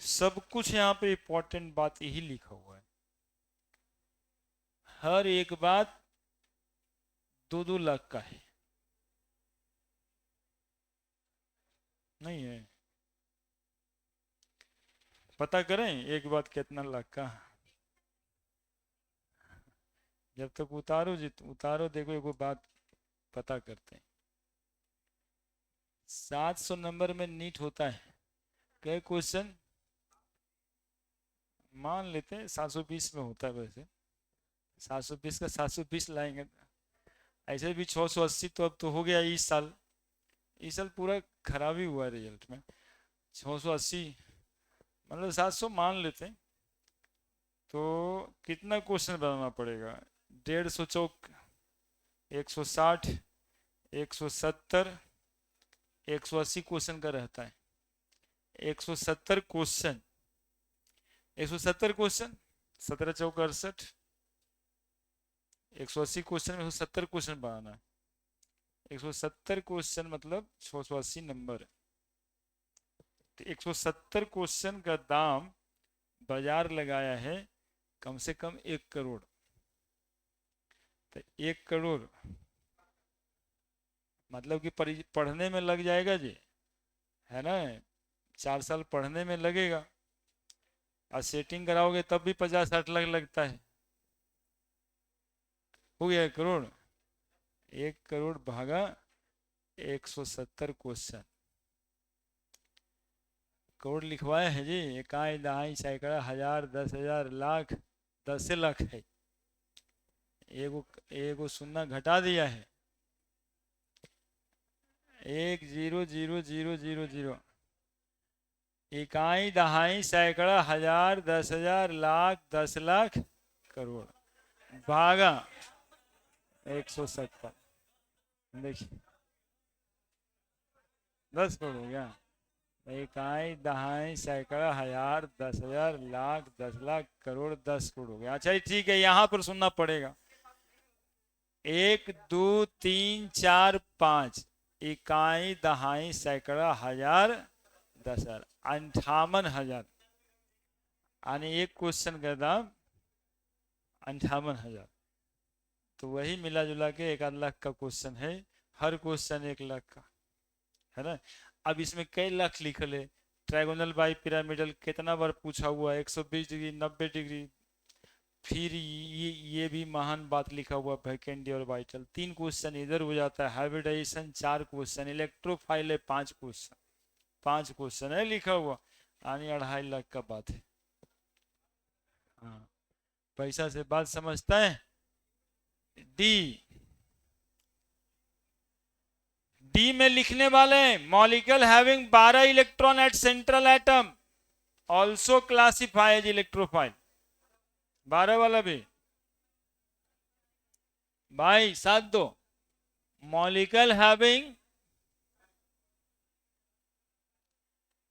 सब कुछ यहाँ पे इंपॉर्टेंट बात यही लिखा हुआ है। हर एक बात 2-2 लाख का है। नहीं है? पता करें एक बात कितना लाख का। जब तक उतारो उतारो, देखो एक बात पता करते हैं। 700 नंबर में नीट होता है कई क्वेश्चन, मान लेते हैं 720 में होता है। वैसे 720 का 720 लाएंगे, ऐसे भी 680 तो अब तो हो गया इस साल। इस साल पूरा खराब ही हुआ है रिजल्ट में। 680 मतलब 700 मान लेते हैं, तो कितना क्वेश्चन बनाना पड़ेगा? 150 चौक 160, 170, 180 क्वेश्चन का रहता है। 170 क्वेश्चन, 170 क्वेश्चन, 17 चौक 68, 180 क्वेश्चन में 170 क्वेश्चन बनाना है। 170 क्वेश्चन मतलब 680 नंबर। तो 170 क्वेश्चन का दाम बाजार लगाया है कम से कम 1 करोड़। तो 1 करोड़ मतलब कि पढ़ने में लग जाएगा जी, है ना? 4 साल पढ़ने में लगेगा, और सेटिंग कराओगे तब भी 50-60 लाख लगता है। हो गया 1 करोड़। 1 करोड़ भागा 170 क्वेश्चन, करोड़ लिखवाए हैं जी। इकाई दहाई सैकड़ा हजार 10,000 लाख, 10 से लाख है। एगो एगो शून्य घटा दिया है, 1 0 0 0 0 0। इकाई दहाई सैकड़ा हजार 10,000 लाख 10 लाख करोड़ भागा 170। देखिए 10 करोड़ हो गया। इकाई दहाई सैकड़ा हजार 10,000 लाख 10 लाख करोड़ 10 करोड़ हो गया। अच्छा ठीक है, यहाँ पर सुनना पड़ेगा। 1 2 3 4 5 इकाई दहाई सैकड़ा हजार 10,000, 58,000। यानी एक क्वेश्चन का दाम 58,000। तो वही मिला जुला के 1 आध लाख का क्वेश्चन है, हर क्वेश्चन 1 लाख का, है ना? अब इसमें कई लाख लिखल है। ट्रायगोनल बाई पिरामिडल कितना बार पूछा हुआ है? 120 डिग्री, 90 डिग्री। फिर ये भी महान बात लिखा हुआ वैकेंडी और वाइटल। 3 क्वेश्चन इधर हो जाता है। हाइब्रिडाइजेशन 4 क्वेश्चन, इलेक्ट्रोफाइल है 5 क्वेश्चन, 5 क्वेश्चन है लिखा हुआ, यानी 2.5 लाख का बात है। हाँ, पैसा से बात समझता है। डी, डी में लिखने वाले molecule having 12 electron at central atom also classify as electrophile. 12 वाला भी भाई साथ दो। Molecule having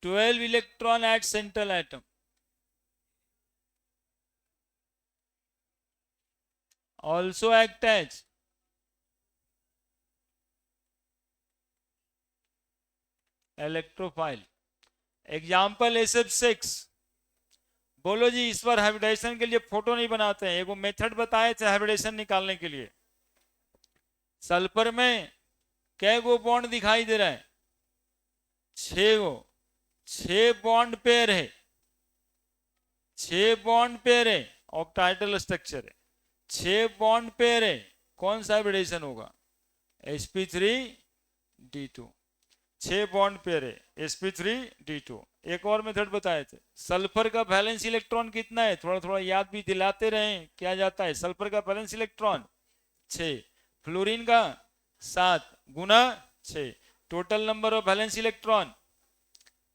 12 electron at central atom also act as electrophile. Example SF6। बोलो जी, इस बार हाइब्रिडाइजेशन के लिए फोटो नहीं बनाते हैं, एगो मेथड बताए थे हाइब्रिडाइजेशन निकालने के लिए। सल्फर में कै गो बॉन्ड दिखाई दे रहा है? 6 गो। 6 बॉन्ड पेयर है, 6 बॉन्ड पेयर है, ऑक्टाइडल स्ट्रक्चर है। 6 बॉन्ड पेयर है, कौन सा हाइब्रिडाइजेशन होगा? sp3d2। 6 बॉन्ड पेयर है, sp3d2। एक और मेथड बताए थे। सल्फर का वैलेंस इलेक्ट्रॉन कितना है? थोड़ा थोड़ा याद भी दिलाते रहें, क्या जाता है? सल्फर का वैलेंस इलेक्ट्रॉन 6, फ्लोरीन का 7 गुना 6। Total number of valence electron,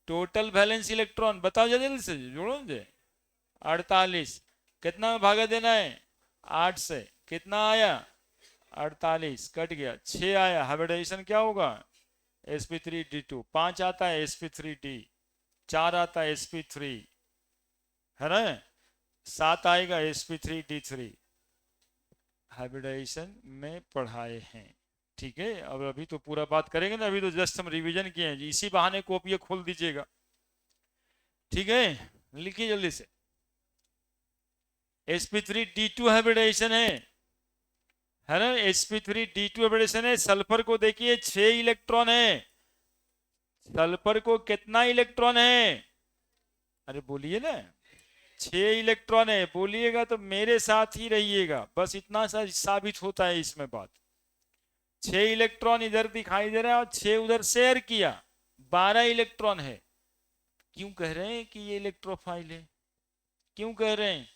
total valence electron बताओ जल्दी से, जोड़ो मुझे। 48। कितना में भागा देना है? 8 से। कितना आया? 48। कट गया, 6 आया। हाइब्रिडाइजेशन क्या होगा? sp3d2। 5 आता है sp3d, 4 आता है sp3, है ना? 7 आएगा sp3d3। हाइब्रिडाइजेशन में पढ़ाए हैं, ठीक है? अब अभी तो पूरा बात करेंगे ना, अभी तो जस्ट हम रिवीजन किए हैं जी। इसी बहाने कॉपी खोल दीजिएगा, ठीक है? लिखिए जल्दी से। sp3d2 हाइब्रिडाइजेशन है ना? sp3d2 हाइब्रिडाइजेशन है। सल्फर को देखिए 6 इलेक्ट्रॉन है। सल्फर को कितना इलेक्ट्रॉन है? अरे बोलिए ना। 6 इलेक्ट्रॉन है, बोलिएगा तो मेरे साथ ही रहिएगा, बस इतना सा साबित होता है इसमें बात। 6 इलेक्ट्रॉन इधर दिखाई दे रहा है और 6 उधर शेयर किया, 12 इलेक्ट्रॉन है। क्यों कह रहे हैं कि ये इलेक्ट्रोफाइल है? क्यों कह रहे हैं?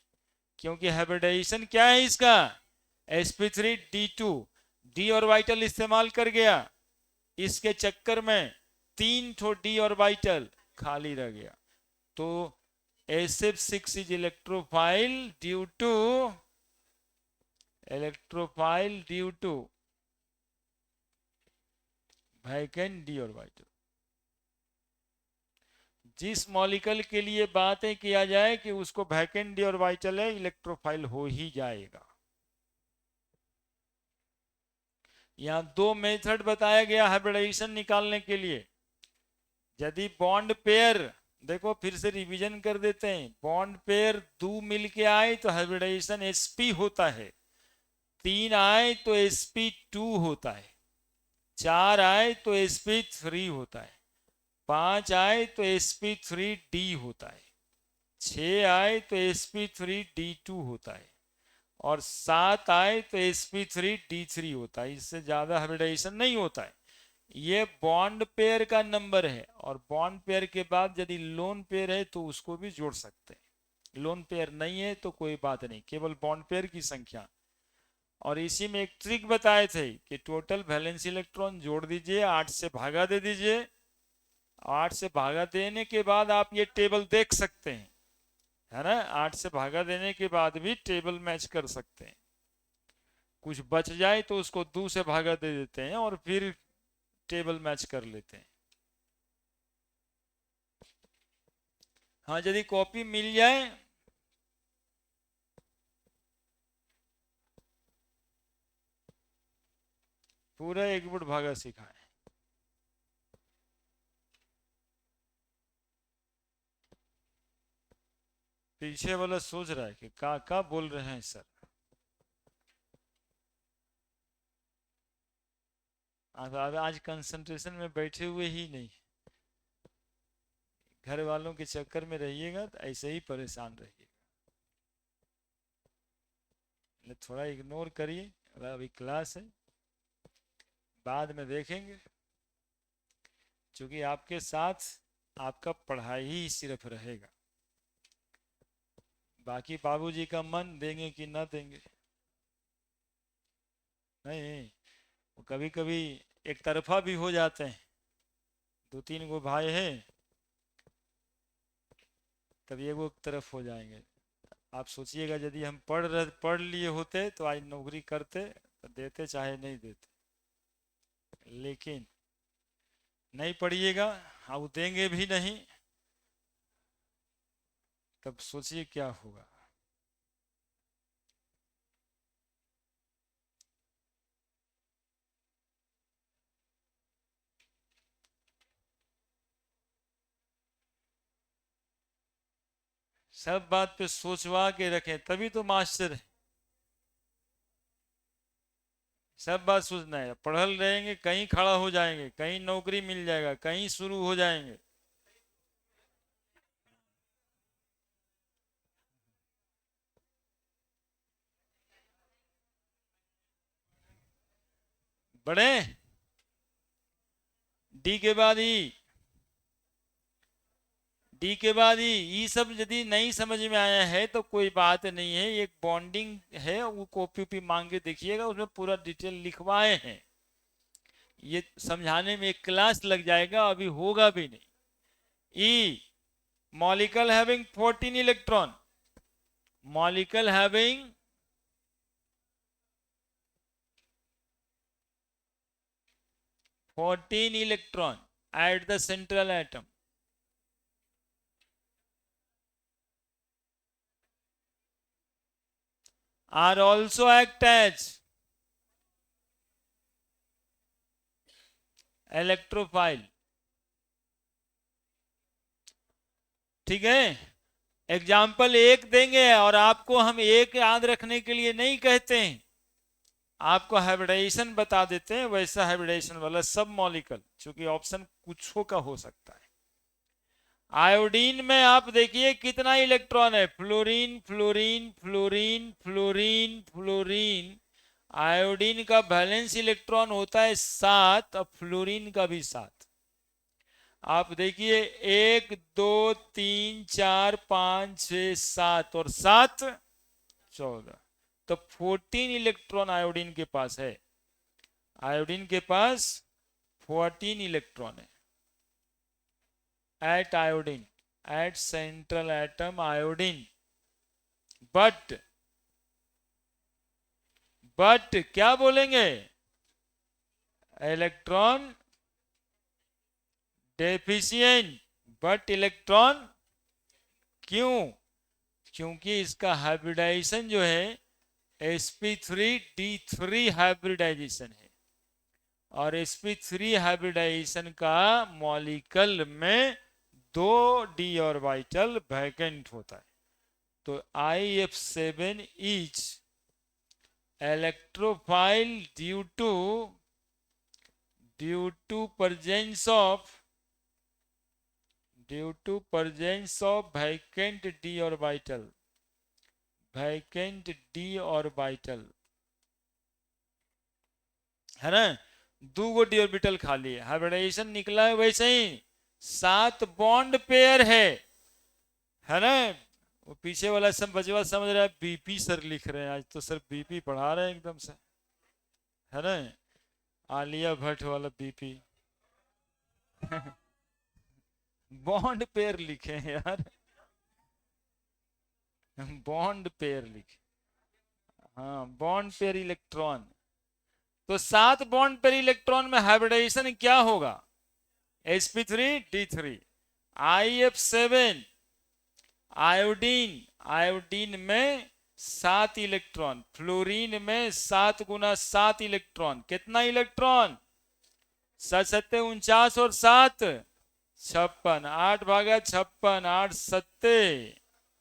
क्योंकि हाइब्रिडाइजेशन क्या है इसका, sp3d2, डी ऑर्बिटल इस्तेमाल कर गया, इसके चक्कर में 3 ठो डी ऑर्बिटल खाली रह गया। तो SF6 is electrophile due to vacant d orbital. जिस मॉलिक्यूल के लिए बातें किया जाए कि उसको वैकेंट डी ऑर्बिटल है, इलेक्ट्रोफाइल हो ही जाएगा। यहां 2 मेथड बताया गया हाइब्रिडाइजेशन निकालने के लिए। यदि बॉन्ड पेयर, देखो फिर से रिवीजन कर देते हैं, बॉन्ड पेयर 2 मिलके आए तो हाइब्रिडाइजेशन sp होता है, 3 आए तो sp2 होता है, 4 आए तो sp3 होता है, 5 आए तो sp3d होता है, 6 आए तो sp3d2 होता है, और 7 आए तो sp3d3 होता है। इससे ज्यादा हाइब्रिडाइजेशन नहीं होता है। ये बॉन्ड पेयर का नंबर है, और बॉन्ड पेयर के बाद यदि लोन पेयर है तो उसको भी जोड़ सकते हैं। लोन पेयर नहीं है तो कोई बात नहीं, केवल बॉन्ड पेयर की संख्या। और इसी में एक ट्रिक बताए थे कि टोटल वैलेंस इलेक्ट्रॉन जोड़ दीजिए, 8 से भागा दे दीजिए, 8 से भागा देने के बाद आप ये टेबल देख सकते हैं, है ना। 8 से भागा देने के बाद भी टेबल मैच कर सकते हैं। कुछ बच जाए तो उसको 2 से भागा दे देते हैं और फिर टेबल मैच कर लेते हैं। हाँ, यदि कॉपी मिल जाए पूरा 1 फुट भागा सिखाए। पीछे वाला सोच रहा है कि का बोल रहे हैं सर। आज कंसंट्रेशन में बैठे हुए ही नहीं, घर वालों के चक्कर में रहिएगा तो ऐसे ही परेशान रहिएगा। थोड़ा इग्नोर करिए, अभी क्लास है, बाद में देखेंगे। क्योंकि आपके साथ आपका पढ़ाई ही सिर्फ रहेगा, बाकी बाबूजी का मन देंगे कि ना देंगे नहीं, वो कभी कभी एक तरफा भी हो जाते हैं। 2-3 गो भाई हैं, तभी वो एक तरफ हो जाएंगे। आप सोचिएगा यदि हम पढ़ लिए होते तो आज नौकरी करते, तो देते चाहे नहीं देते, लेकिन नहीं पढ़िएगा, अब देंगे भी नहीं, तब सोचिए क्या होगा। सब बात पे सोचवा के रखें तभी तो मास्टर है। सब बात सोचना है, पढ़ल रहेंगे कहीं खड़ा हो जाएंगे, कहीं नौकरी मिल जाएगा, कहीं शुरू हो जाएंगे। बढ़े, डी के बाद ई, डी के बाद ई सब यदि नहीं समझ में आया है तो कोई बात नहीं है, एक बॉन्डिंग है, वो कॉपी भी मांग के देखिएगा, उसमें पूरा डिटेल लिखवाए हैं। ये समझाने में एक क्लास लग जाएगा, अभी होगा भी नहीं। ई molecule having 14 electron, molecule having 14 electron at the central atom, are also act as electrophile। ठीक है, एग्जाम्पल एक देंगे और आपको हम एक याद रखने के लिए नहीं कहते हैं, आपको हाइब्रिडाइजेशन बता देते हैं, वैसा हाइब्रिडाइजेशन वाला सब मॉलिक्यूल, क्योंकि ऑप्शन कुछ का हो सकता है। आयोडीन में आप देखिए कितना इलेक्ट्रॉन है, fluorine fluorine fluorine fluorine fluorine. Iodine का वैलेंस इलेक्ट्रॉन होता है 7 और फ्लोरीन का भी 7। आप देखिए 1 2 3 4 5 6 7 और 7 14, तो 14 इलेक्ट्रॉन आयोडीन के पास है। आयोडीन के पास 14 इलेक्ट्रॉन है at iodine, at central atom iodine. But क्या बोलेंगे, इलेक्ट्रॉन डेफिशिएंट। बट इलेक्ट्रॉन क्यों, क्योंकि इसका हाइब्रिडाइजेशन जो है sp3d3 हाइब्रिडाइजेशन है, और sp3 हाइब्रिडाइजेशन का मॉलिक्यूल में 2 d ऑर्बिटल वैकेंट होता है। तो IF7 is electrophile due to presence of vacant d orbital, vacant d orbital है ना। 2 d ऑर्बिटल खाली है, हाइब्रिडाइजेशन निकला है वैसे ही 7 बॉन्ड पेयर है ना। वो पीछे वाला सब बचवा समझ रहा है बीपी सर लिख रहे हैं, आज तो सर बीपी पढ़ा रहे हैं एकदम से, है ना। आलिया भट्ट वाला बीपी बॉन्ड पेयर लिखे हैं यार, बॉन्ड पेयर लिखे, हाँ बॉन्ड पेयर इलेक्ट्रॉन। तो 7 बॉन्ड पेयर इलेक्ट्रॉन में हाइब्रिडाइजेशन क्या होगा, sp3d3। IF7 आयोडीन, आयोडीन में 7 इलेक्ट्रॉन, फ्लोरीन में 7 गुना 7 इलेक्ट्रॉन, कितना इलेक्ट्रॉन 7 7 49 और 7 56, 8 भागा 56, 8 सत्ते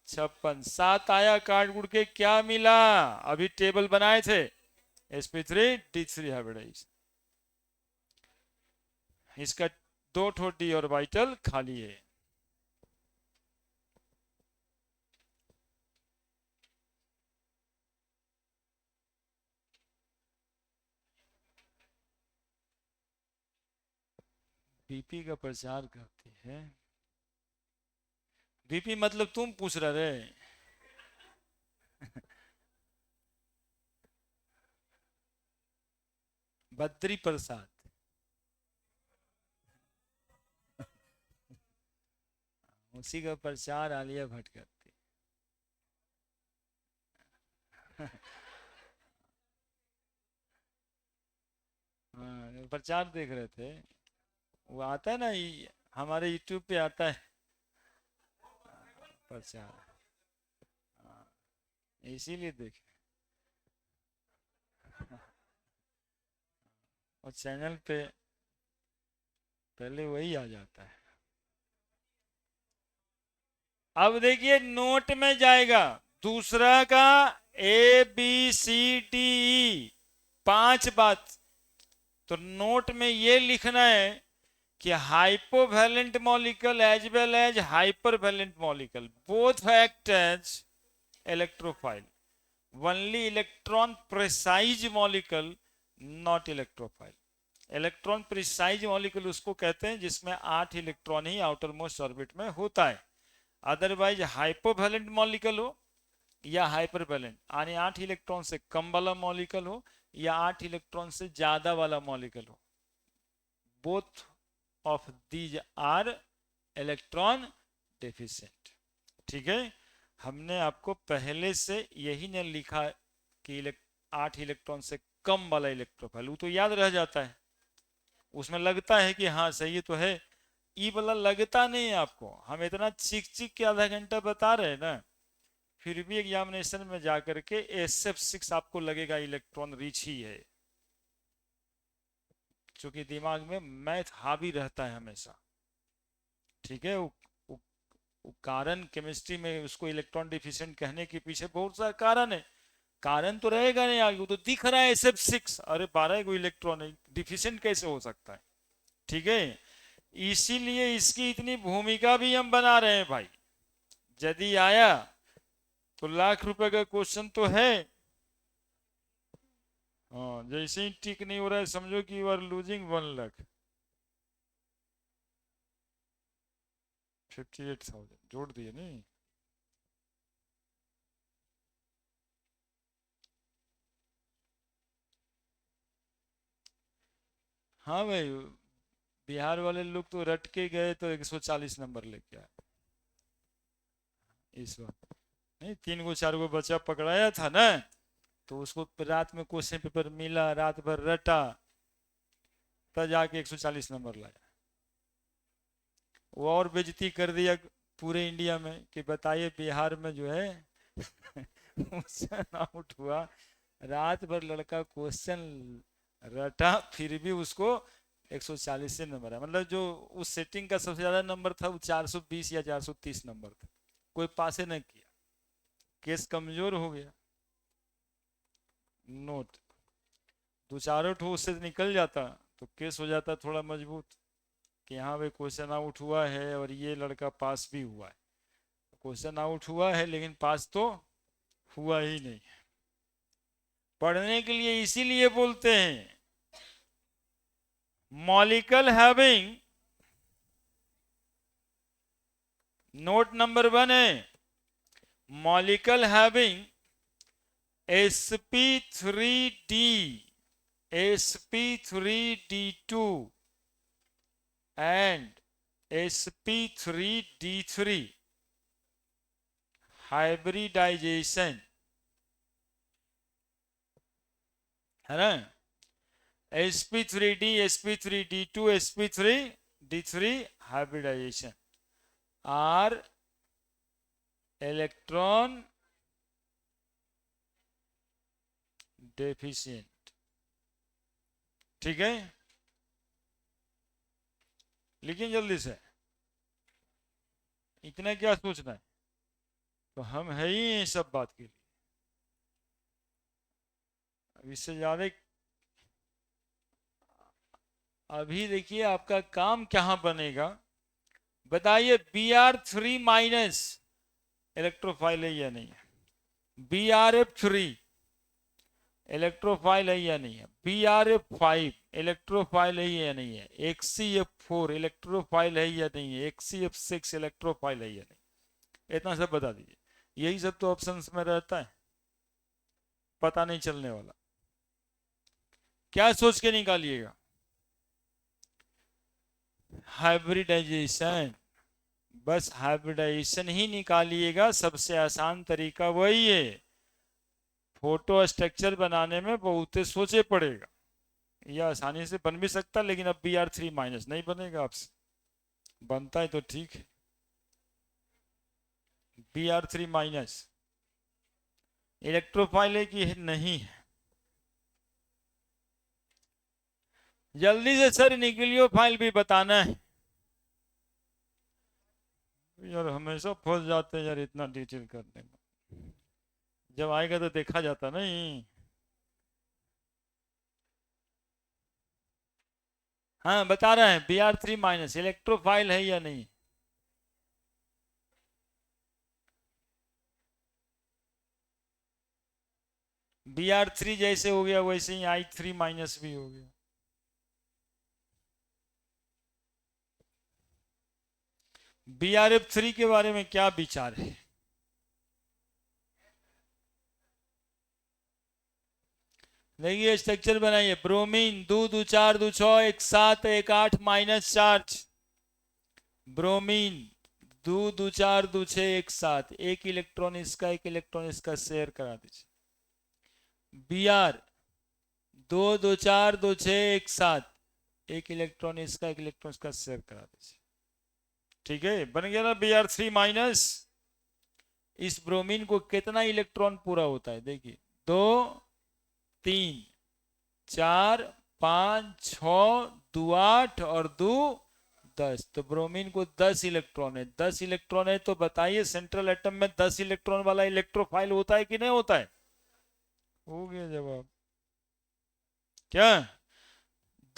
56, 7 आया काट गुड़ के क्या मिला, अभी टेबल बनाए थे sp3d3 हाइब्रिडाइज। इसका 2 ठो d ऑर्बिटल खाली है। बीपी का प्रचार करती है, बीपी मतलब तुम पूछ रहे बद्री प्रसाद, उसी का प्रचार आलिया भट्ट करती हाँ प्रचार देख रहे थे, वो आता है ना हमारे यूट्यूब पे आता है प्रचार, हाँ, इसीलिए देखे। और चैनल पे पहले वही आ जाता है। अब देखिए नोट में जाएगा दूसरा का ABCDE 5 बात। तो नोट में ये लिखना है कि hypovalent molecule as well as hypervalent molecule both act as electrophile, only electron precise molecule not electrophile. Electron precise molecule उसको कहते हैं जिसमें 8 इलेक्ट्रॉन ही आउटर मोस्ट ऑर्बिट में होता है। अदरवाइज हाइपोवैलेंट मॉलिक्यूल हो या हाइपरवैलेंट, यानी 8 इलेक्ट्रॉन से कम वाला मॉलिक्यूल हो या 8 इलेक्ट्रॉन से ज्यादा वाला मॉलिक्यूल हो, both of these are electron deficient. ठीक है, हमने आपको पहले से यही ने लिखा कि 8 इलेक्ट्रॉन से कम वाला इलेक्ट्रोफाइल, वो तो याद रह जाता है, उसमें लगता है कि हाँ सही तो है। ई वाला लगता नहीं है आपको, हम इतना चीख चीख के आधा घंटा बता रहे हैं ना, फिर भी एग्जामिनेशन में जाकर के SF6 आपको लगेगा इलेक्ट्रॉन रिच ही है, क्योंकि दिमाग में मैथ हावी रहता है हमेशा। ठीक है, वो कारण केमिस्ट्री में उसको इलेक्ट्रॉन डिफिशिएंट कहने के पीछे बहुत सारा कारण है, कारण तो रहेगा नहीं आगे, वो तो दिख रहा है SF6, अरे 12 को इलेक्ट्रॉन डिफिशिएंट कैसे हो सकता है। ठीक है, इसीलिए इसकी इतनी भूमिका भी हम बना रहे हैं भाई। यदि आया तो ₹1,00,000 का क्वेश्चन तो है। हाँ, जैसे ही टिक नहीं हो रहा है समझो कि यू आर लूजिंग 1,00,000। 58,000 जोड़ दिए नहीं। हाँ भाई, बिहार वाले लोग तो रट के गए तो 140 नंबर लेके आए इस बार। नहीं, 3 गो 4 गो बच्चा पकड़ाया था ना, तो उसको रात में क्वेश्चन पेपर मिला, रात भर रटा, तब जाके 140 नंबर लाया। वो और बेइज्जती कर दिया पूरे इंडिया में कि बताइए बिहार में जो है क्वेश्चन आउट हुआ, रात भर लड़का क्वेश्चन रटा, फिर भी उसको 140 से नंबर है। मतलब जो उस सेटिंग का सबसे ज्यादा नंबर था वो 420 या 430 नंबर था। कोई पासे नहीं किया, केस कमजोर हो गया। नोट, दो चारों ठो उससे निकल जाता तो केस हो जाता थोड़ा मजबूत कि हाँ भाई क्वेश्चन आउट हुआ है और ये लड़का पास भी हुआ है। क्वेश्चन आउट हुआ है लेकिन पास तो हुआ ही नहीं। पढ़ने के लिए इसीलिए बोलते हैं मॉलिक्यूल हैविंग, नोट नंबर 1 है molecule having sp3d sp3d2 and sp3d3 hybridization है ना। sp3d sp3d2 sp3d3 hybridization are electron deficient। ठीक है, लेकिन जल्दी से, इतना क्या सोचना है, तो हम है ही सब बात के लिए। अब इससे ज्यादा अभी देखिए आपका काम क्या बनेगा, बताइए Br3- इलेक्ट्रोफाइल है या नहीं है, Brf3 इलेक्ट्रोफाइल है या नहीं है, Brf5 इलेक्ट्रोफाइल है या नहीं है, HCF4 इलेक्ट्रोफाइल है या नहीं है, HCF6 इलेक्ट्रोफाइल है या नहीं, इतना सब बता दीजिए। यही सब तो ऑप्शंस में रहता है, पता नहीं चलने वाला। क्या सोच के निकालिएगा, हाइब्रिडाइजेशन, बस हाइब्रिडाइजेशन ही निकालिएगा। सबसे आसान तरीका वही है, फोटो स्ट्रक्चर बनाने में बहुत सोचे पड़ेगा। यह आसानी से बन भी सकता लेकिन अब Br3- नहीं बनेगा आपसे, बनता है तो ठीक है। Br3- इलेक्ट्रोफाइल है कि नहीं है, जल्दी से सर न्यूक्लियोफाइल भी बताना है। यार हमेशा फंस जाते हैं यार इतना डिटेल करने में, जब आएगा तो देखा जाता नहीं। हाँ बता रहे हैं Br3- इलेक्ट्रोफाइल है या नहीं। Br3 जैसे हो गया वैसे ही I3- भी हो गया। Brf3 के बारे में क्या विचार है, देखिए स्ट्रक्चर बनाइए, ब्रोमीन 2 2 4 2 6 1 7 1 8 -चार्ज, ब्रोमीन 2 2 4 2 6 1 7, एक इलेक्ट्रॉन इसका एक इलेक्ट्रॉन इसका शेयर करा दीजिए। Br 2 2 4 2 6 1 7, एक इलेक्ट्रॉन इसका एक इलेक्ट्रॉन इसका शेयर करा दीजिए। ठीक है, बन गया ना Br3-। इस ब्रोमीन को कितना इलेक्ट्रॉन पूरा होता है, देखिए 2 3 4 5 6 2 8 और 2 10, तो ब्रोमीन को 10 इलेक्ट्रॉन है। 10 इलेक्ट्रॉन है तो बताइए सेंट्रल एटम में 10 इलेक्ट्रॉन वाला इलेक्ट्रोफाइल होता है कि नहीं होता है। हो गया जवाब। क्या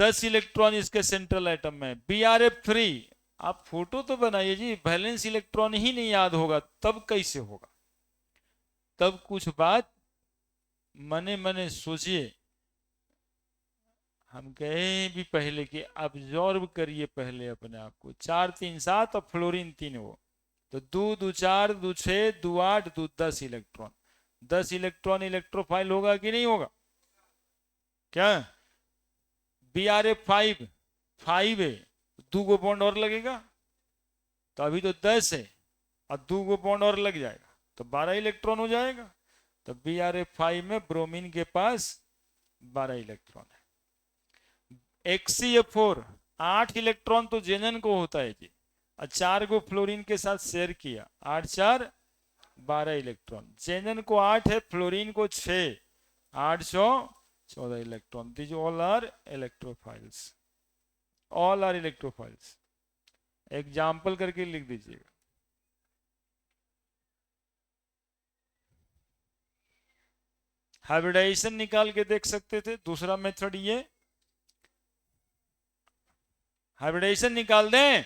10 इलेक्ट्रॉन इसके सेंट्रल एटम में, Brf3। आप फोटो तो बनाइए जी, वैलेंस इलेक्ट्रॉन ही नहीं याद होगा तब कैसे होगा? तब कुछ बात मने मने सोचिए। हम कहे भी पहले कि ऑब्जर्व करिए पहले अपने आप को। 4 3 7 और फ्लोरीन 3 हो, तो 2 2 4 2 6 2 8 2 10 इलेक्ट्रॉन। 10 इलेक्ट्रॉन इलेक्ट्रोफाइल होगा कि नहीं होगा? क्या Brf5 5 है, 2 गो बॉन्ड और लगेगा, तो अभी तो 10 है और 2 गो बॉन्ड और लग जाएगा तो 12 इलेक्ट्रॉन हो जाएगा। तो Brf5 में ब्रोमीन के पास 12 इलेक्ट्रॉन है। HCl4 8 इलेक्ट्रॉन तो जेनन को होता है जी, और 4 को फ्लोरीन के साथ शेयर किया, 8 4 12 इलेक्ट्रॉन। जेनन को 8 है, फ्लोरीन को 6, 8 6 14 electron. These all are electrophiles, all are electrophiles. Example करके लिख दीजिएगा। हाइब्रिडाइजेशन निकाल के देख सकते थे। दूसरा मेथड ये, हाइब्रिडाइजेशन निकाल दें,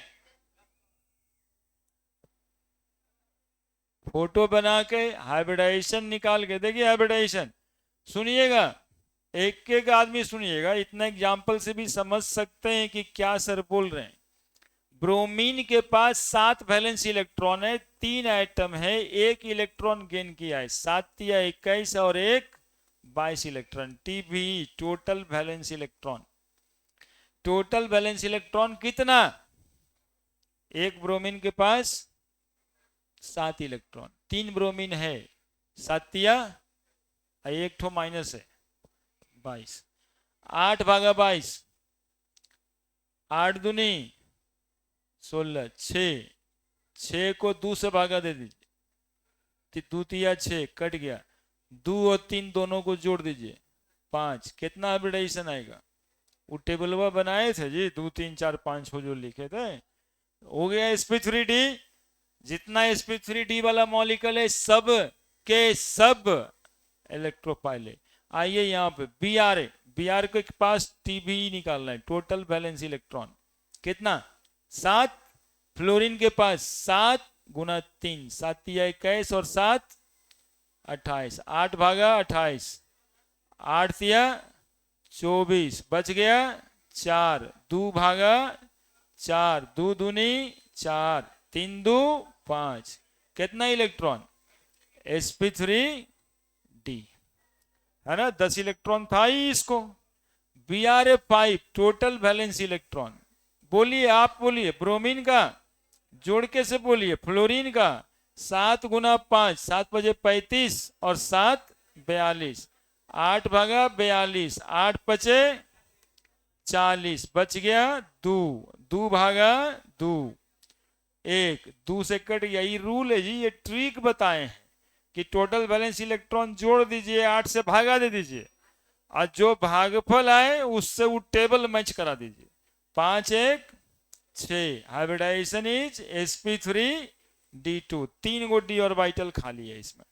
फोटो बना के हाइब्रिडाइजेशन निकाल के देखिए। हाइब्रिडाइजेशन सुनिएगा, एक एक आदमी सुनिएगा, इतना एग्जाम्पल से भी समझ सकते हैं कि क्या सर बोल रहे हैं। ब्रोमीन के पास 7 वैलेंस इलेक्ट्रॉन है, 3 एटम है, 1 इलेक्ट्रॉन गेन किया है, 7 या 21 और 1 22 electron. TB total valence electron, total valence electron कितना? एक ब्रोमीन के पास 7 इलेक्ट्रॉन, 3 ब्रोमीन है, 7 या 1 ठो माइनस है 22, 8 भागा 22, 8 दूनी 16, 6 को 2 से भागा दे दीजिए, 2 तिया 6 कट गया, 2 और 3 दोनों को जोड़ दीजिए 5। कितना हाइब्रिडाइजेशन आएगा? वो टेबलवा बनाए थे जी, 2 3 4 5 को जो लिखे थे, हो गया sp3d। जितना sp3d वाला मॉलिक्यूल है सब के सब इलेक्ट्रोफाइल है। आइए यहाँ पे Br के पास टीबी निकालना है, टोटल वैलेंस इलेक्ट्रॉन कितना? 7। फ्लोरीन के पास 7 गुना 3, 7 या 21 और 7 28, 8 भागा 28, 8 या 24, बच गया 4, 2 भागा 4, 2 दूनी 4, 3 2 5। कितना इलेक्ट्रॉन? sp3d है ना, 10 इलेक्ट्रॉन था ही इसको। Brf5 टोटल वैलेंस इलेक्ट्रॉन, बोलिए आप, बोलिए ब्रोमीन का जोड़ के से बोलिए, फ्लोरीन का 7 गुना 5, 7 बजे 35 और 7 42, 8 भागा 42, 8 पचे 40, बच गया 2, 2 भागा 2, 1, 2 से कट गया। ये रूल है जी, ये ट्रिक बताए हैं कि टोटल वैलेंस इलेक्ट्रॉन जोड़ दीजिए, 8 से भागा दे दीजिए, और जो भागफल आए उससे वो टेबल मैच करा दीजिए। 5 1 6, हाइब्रिडाइजेशन इज sp3d2। 3 गो डी ऑर्बिटल खाली है इसमें,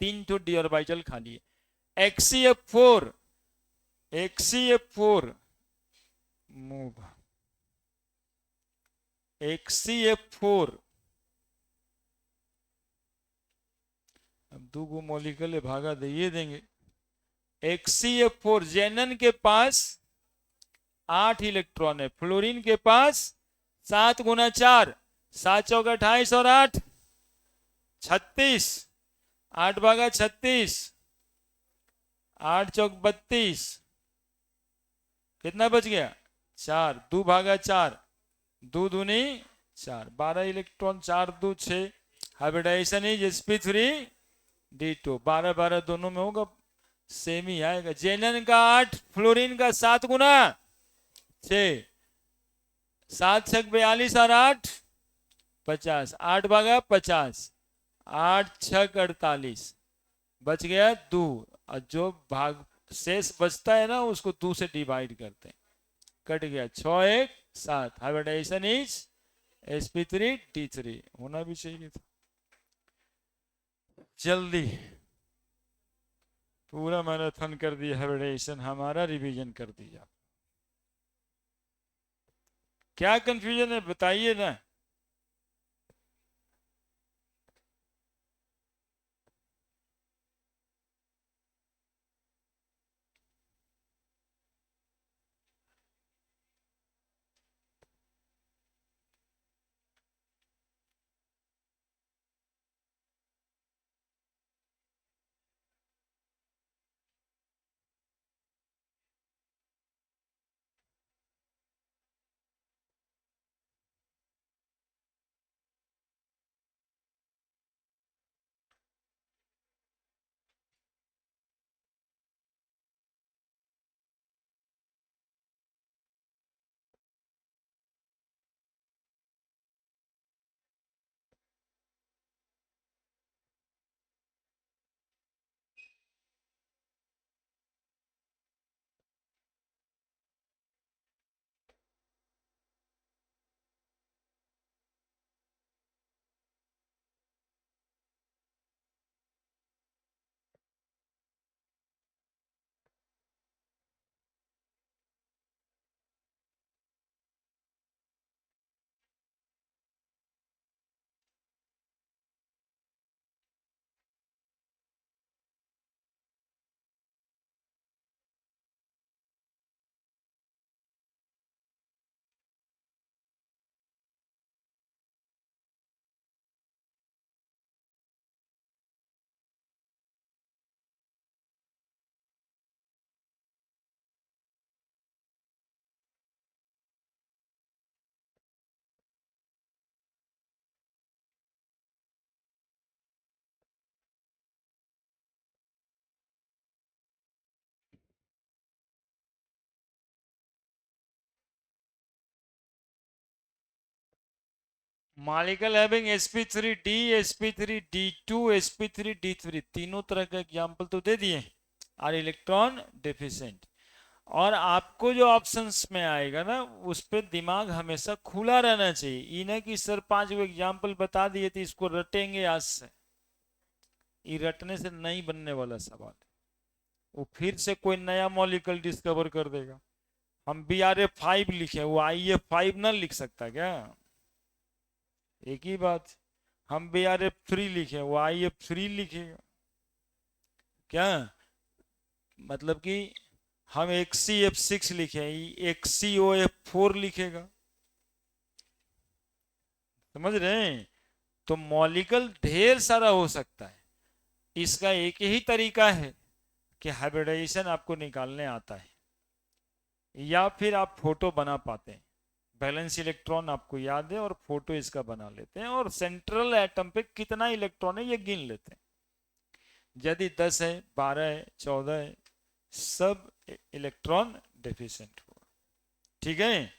3 ठो डी ऑर्बिटल खाली है। HCF4 मूव, HCF4 अब 2 गो मॉलिक्यूल भागा दे देंगे। HCF4 जेनन के पास 8 इलेक्ट्रॉन है, फ्लोरीन के पास 7 गुना 4, 7 चौक 28 और 8 36, 8 भागा 36, 8 चौक 32, कितना बच गया 4, 2 भागा 4, 2 दूनी 4, 12 इलेक्ट्रॉन, 4 2 6। Hybridization is sp3d2। 12 12 दोनों में होगा, सेम ही आएगा। जेनन का 8, फ्लोरीन का 7 गुना 6, 7 6 42 और 8 50, 8 भागा 50, 8 6 48, बच गया 2, और जो भाग शेष बचता है ना उसको 2 से डिवाइड करते हैं, कट गया 6 1 7। हाइब्रिडाइजेशन इज sp3d3 होना भी चाहिए था। जल्दी पूरा मैराथन कर दिया हाइब्रिडाइजेशन, हमारा रिवीजन कर दिया। क्या कंफ्यूजन है बताइए ना। Molecule having sp3d sp3d2 sp3d3 तीनों तरह का एग्जांपल तो दे दिए, आर इलेक्ट्रॉन डेफिशिएंट। और आपको जो ऑप्शंस में आएगा ना उस पे दिमाग हमेशा खुला रहना चाहिए। ये ना कि सर 5 एग्जाम्पल बता दिए थे इसको रटेंगे आज से, ये रटने से नहीं बनने वाला सवाल। वो फिर से कोई नया मॉलिक्यूल डिस्कवर कर देगा। हम BRF5 लिखे, वो IF5 ना लिख सकता क्या? एक ही बात। हम BRF3 लिखे, वो IF3 लिखेगा क्या? मतलब कि हम XCF6 लिखे, XCOF4 लिखेगा। समझ रहे हैं? तो मॉलिक्यूल ढेर सारा हो सकता है। इसका एक ही तरीका है कि हाइब्रिडाइजेशन आपको निकालने आता है या फिर आप फोटो बना पाते हैं। बैलेंस इलेक्ट्रॉन आपको याद है और फोटो इसका बना लेते हैं और सेंट्रल एटम पे कितना इलेक्ट्रॉन है ये गिन लेते हैं। यदि 10 है, 12 है, 14 है, सब इलेक्ट्रॉन डेफिशिएंट होगा। ठीक है?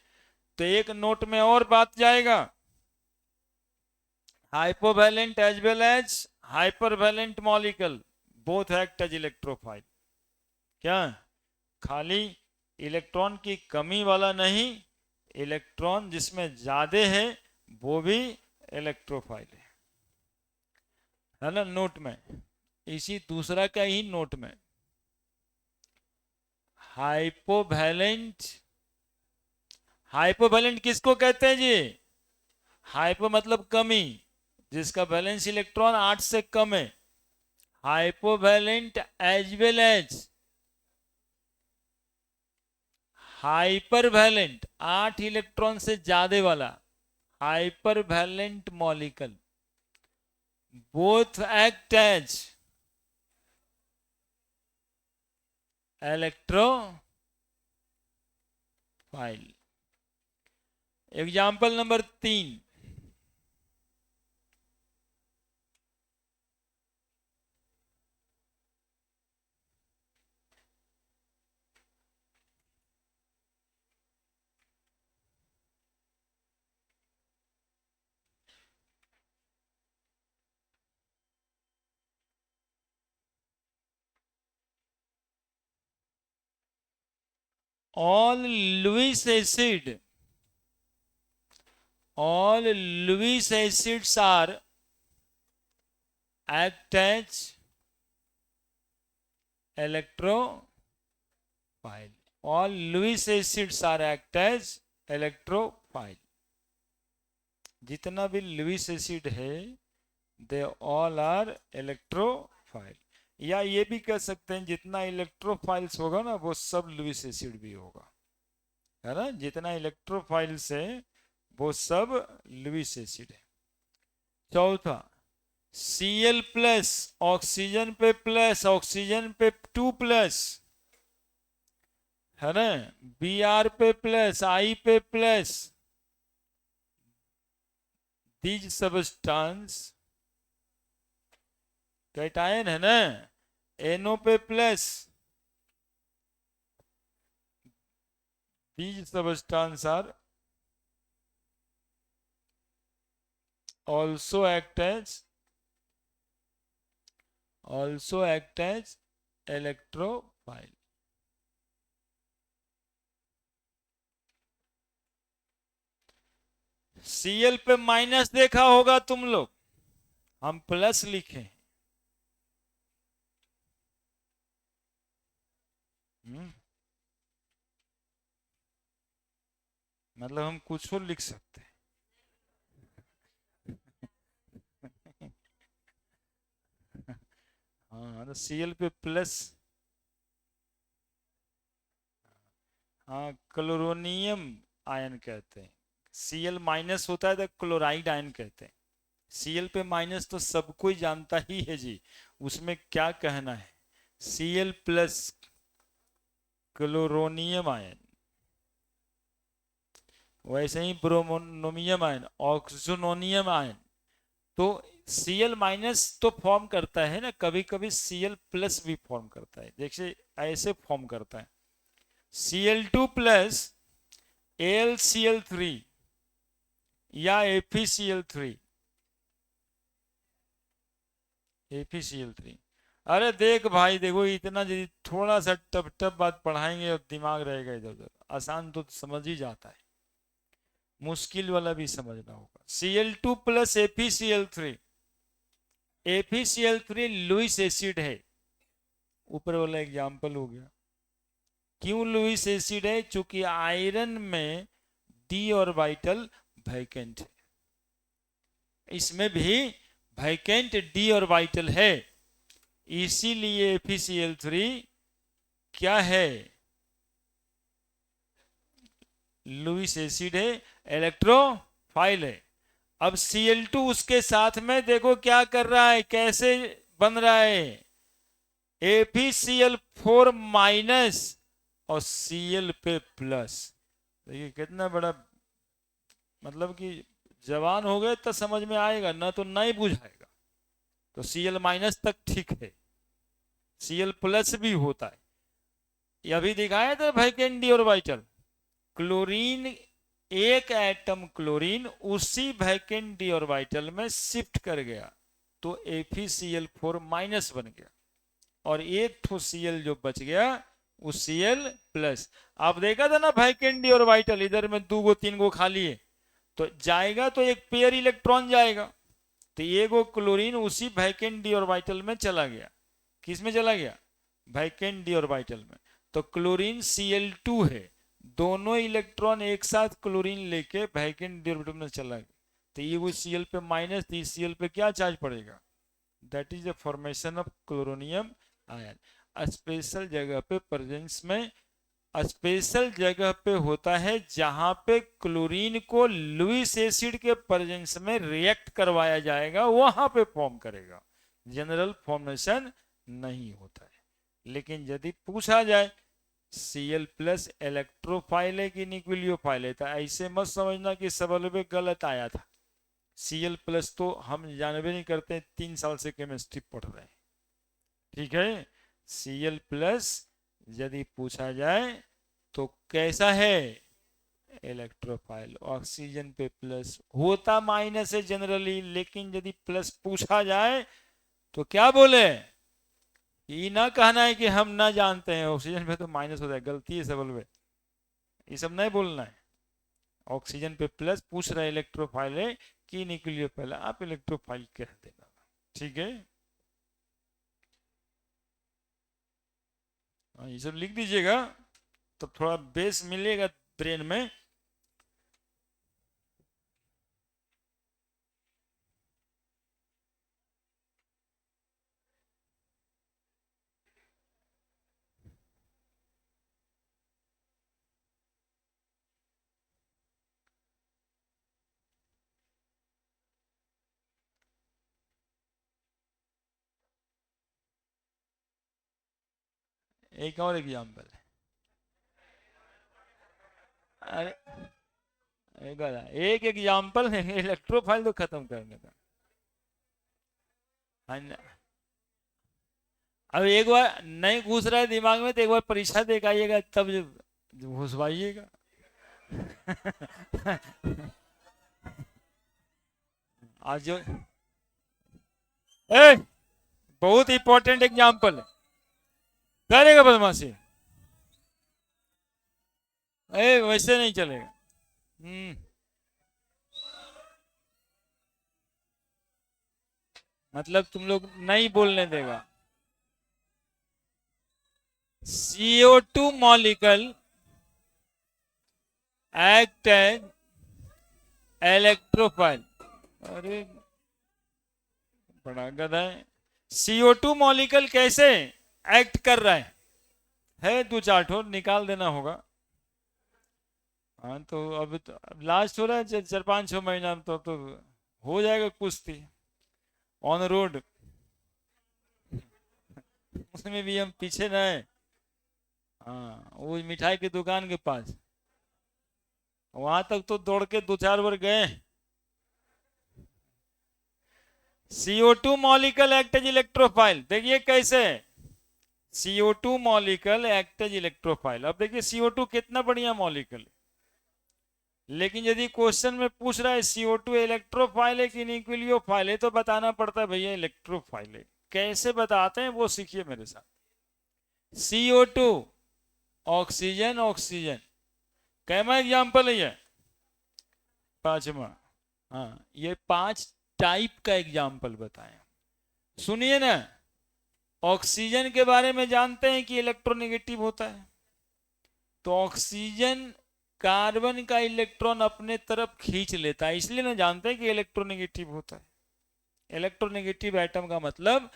तो एक नोट में और बात जाएगा, hypovalent as well as hypervalent molecule both act as electrophile. क्या? खाली इलेक्ट्रॉन की कमी वाला नहीं, इलेक्ट्रॉन जिसमें ज्यादा है वो भी इलेक्ट्रोफाइल है ना? नोट में इसी दूसरा का ही नोट में हाइपोवैलेंट, हाइपोवैलेंट किसको कहते हैं जी? हाइपो मतलब कमी, जिसका वैलेंस इलेक्ट्रॉन 8 से कम है। Hypovalent as well as hypervalent, 8 electron से ज्यादा वाला hyper valent molecule both act as electrophile. Example number 3, all Lewis acid, all Lewis acids are act as electrophile, all Lewis acids are act as electrophile। Electrophile. जितना भी लुईस एसिड है दे ऑल आर इलेक्ट्रोफाइल। या ये भी कह सकते हैं जितना इलेक्ट्रोफाइल्स होगा ना वो सब लुईस एसिड भी होगा, है ना। जितना इलेक्ट्रोफाइल्स है वो सब लुईस एसिड है। चौथा, Cl प्लस ऑक्सीजन पे प्लस, ऑक्सीजन पे 2 प्लस, है ना। Br पे प्लस, I पे प्लस, दीज सबस्टांस कैटायन है ना। NO पे plus, these substance are also act as electrophile। Cl पे माइनस देखा होगा तुम लोग, हम प्लस लिखे। मतलब हम कुछ और लिख सकते हैं। हाँ तो Cl पे प्लस, हाँ क्लोरोनियम आयन कहते हैं। Cl माइनस होता है तो क्लोराइड आयन कहते हैं। Cl पे माइनस तो सब कोई जानता ही है जी, उसमें क्या कहना है। Cl प्लस क्लोरोनियम आयन, वैसे ही ब्रोमोनियम आयन, ऑक्सीजोनियम आयन। तो Cl माइनस तो फॉर्म करता है ना, कभी कभी Cl प्लस भी फॉर्म करता है। देखिए ऐसे फॉर्म करता है Cl2 प्लस AlCl3 या FeCl3, FeCl3। अरे देख भाई, देखो इतना यदि थोड़ा सा टफ टफ बात पढ़ाएंगे और दिमाग रहेगा इधर उधर, आसान तो समझ ही जाता है, मुश्किल वाला भी समझना होगा। Cl2 plus FeCl3, FeCl3 Lewis acid है, ऊपर वाला एग्जाम्पल हो गया। क्यों लुईस एसिड है? चूंकि आयरन में डी ऑर्बिटल वैकेंट है, इसमें भी वैकेंट डी ऑर्बिटल है, इसीलिए FeCl3 क्या है? लुईस एसिड है, इलेक्ट्रोफाइल है। अब Cl2 उसके साथ में देखो क्या कर रहा है, कैसे बन रहा है, FeCl4 माइनस और Cl पे प्लस। देखिए कितना बड़ा, मतलब कि जवान हो गए तो समझ में आएगा, ना तो नहीं बुझाएगा। तो Cl माइनस तक ठीक है, Cl प्लस भी होता है। ये अभी दिखाया था वैकेंट डी ऑर्बिटल, क्लोरीन, एक एटम क्लोरीन उसी वैकेंट डी ऑर्बिटल में शिफ्ट कर गया तो FeCl4 माइनस बन गया, और एक ठो Cl जो बच गया वो Cl प्लस। आप देखा था ना वैकेंट डी ऑर्बिटल, इधर में 2 गो 3 गो खाली है, तो जाएगा तो एक पेयर इलेक्ट्रॉन जाएगा, तो ये गो क्लोरीन उसी वैकेंट डी ऑर्बिटल में चला गया। किस में चला गया? वैकेंट डी ऑर्बिटल में। तो क्लोरीन Cl2 है, दोनों इलेक्ट्रॉन एक साथ क्लोरीन लेके वैकेंट डी ऑर्बिटल में चला गया, तो ये वो Cl पे माइनस, तो Cl पे क्या चार्ज पड़ेगा? That is the formation of chloronium ion. Special जगह पे प्रेजेंस में, स्पेशल जगह पे होता है जहां पे क्लोरीन को लुईस एसिड के प्रेजेंस में रिएक्ट करवाया जाएगा, वहां पे फॉर्म करेगा, जनरल फॉर्मेशन नहीं होता है। लेकिन यदि पूछा जाए Cl प्लस इलेक्ट्रोफाइल है कि न्यूक्लियोफाइल है, तो ऐसे मत समझना कि सवाल में गलत आया था। Cl प्लस तो हम जानबे नहीं करते, 3 साल से केमिस्ट्री पढ़ रहे हैं, ठीक है। Cl प्लस यदि पूछा जाए तो कैसा है? इलेक्ट्रोफाइल। ऑक्सीजन पे प्लस होता माइनस है जनरली, लेकिन यदि प्लस पूछा जाए तो क्या बोले, ये ना कहना है कि हम ना जानते हैं ऑक्सीजन पे तो माइनस होता है, गलती है सबल में, ये सब नहीं बोलना है। ऑक्सीजन पे प्लस पूछ रहे इलेक्ट्रोफाइल है कि न्यूक्लियोफाइल, आप इलेक्ट्रोफाइल कह देना, ठीक है। ये सब लिख दीजिएगा, तो थोड़ा बेस मिलेगा ब्रेन में। एक और एग्जाम्पल। अरे एक एग्जाम्पल है, इलेक्ट्रोफाइल तो खत्म करने का। हाँ न- अब एक बार नहीं घुस रहा है दिमाग में तो एक बार परीक्षा दे के आइएगा, तब घुसवाइएगा। आज जो ए, बहुत इंपॉर्टेंट एग्जाम्पल है, करेगा बदमाशी। वैसे नहीं चलेगा। हम्म। मतलब तुम लोग नहीं बोलने देगा। CO2 molecule act as electrophile. अरे बड़ा गधा है। CO2 मॉलिक्यूल कैसे एक्ट कर रहा है दो चार ठोर निकाल देना होगा। हाँ तो अब लास्ट हो रहा है, 4 5 6 महीना में तो हो जाएगा कुश्ती ऑन रोड। उसमें भी हम पीछे ना है। हाँ वो मिठाई की दुकान के पास, वहां तक तो दौड़ के 2 4 बार गए। CO2 molecule act as electrophile, देखिए कैसे। CO2 molecule act as electrophile. अब देखिए CO2 कितना बढ़िया मॉलिक्यूल है, लेकिन यदि क्वेश्चन में पूछ रहा है CO2 इलेक्ट्रोफाइल है कि न्यूक्लियोफाइल है, तो बताना पड़ता है भैया इलेक्ट्रोफाइल है। कैसे बताते हैं वो सीखिए मेरे साथ। CO2 ऑक्सीजन ऑक्सीजन, कैमा एग्जाम्पल है ये? पांचवा। हाँ ये 5 टाइप का एग्जाम्पल बताएं। सुनिए ना, ऑक्सीजन के बारे में जानते हैं कि इलेक्ट्रोनेगेटिव होता है। तो ऑक्सीजन कार्बन का इलेक्ट्रॉन अपने तरफ खींच लेता है, इसलिए ना जानते हैं कि इलेक्ट्रोनेगेटिव होता है। इलेक्ट्रोनेगेटिव एटम का मतलब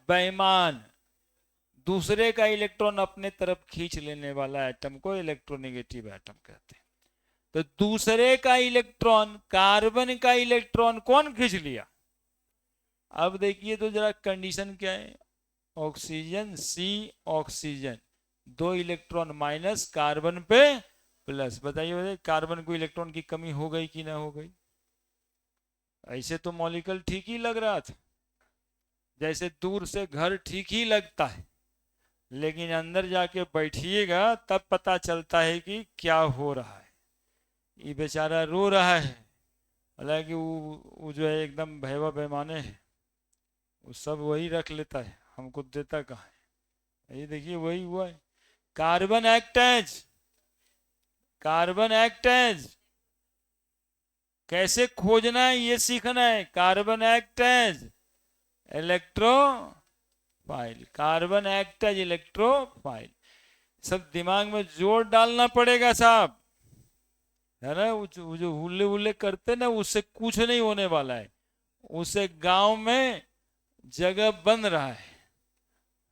बेईमान, दूसरे का इलेक्ट्रॉन अपने तरफ खींच लेने वाला एटम को इलेक्ट्रोनेगेटिव एटम कहते हैं। तो दूसरे का इलेक्ट्रॉन, कार्बन का इलेक्ट्रॉन कौन खींच लिया? अब देखिए तो जरा कंडीशन क्या है। Oxygen C oxygen, 2 electron minus, carbon पे प्लस। बताइए कार्बन को इलेक्ट्रॉन की कमी हो गई कि ना हो गई? ऐसे तो मॉलिक्यूल ठीक ही लग रहा था, जैसे दूर से घर ठीक ही लगता है, लेकिन अंदर जाके बैठिएगा तब पता चलता है कि क्या हो रहा है। ये बेचारा रो रहा है, हालांकि वो जो है एकदम भयवा पैमाने है, वो सब वही रख लेता है, हमको देता कहाँ है। ये देखिए वही हुआ है। Carbon act as, carbon act as, कैसे खोजना है ये सीखना है। Carbon act as electrophile, carbon act as electrophile. सब दिमाग में जोर डालना पड़ेगा साहब, है ना। वो जो हुल्ले हुल्ले करते ना, उससे कुछ नहीं होने वाला है। उससे गांव में जगह बन रहा है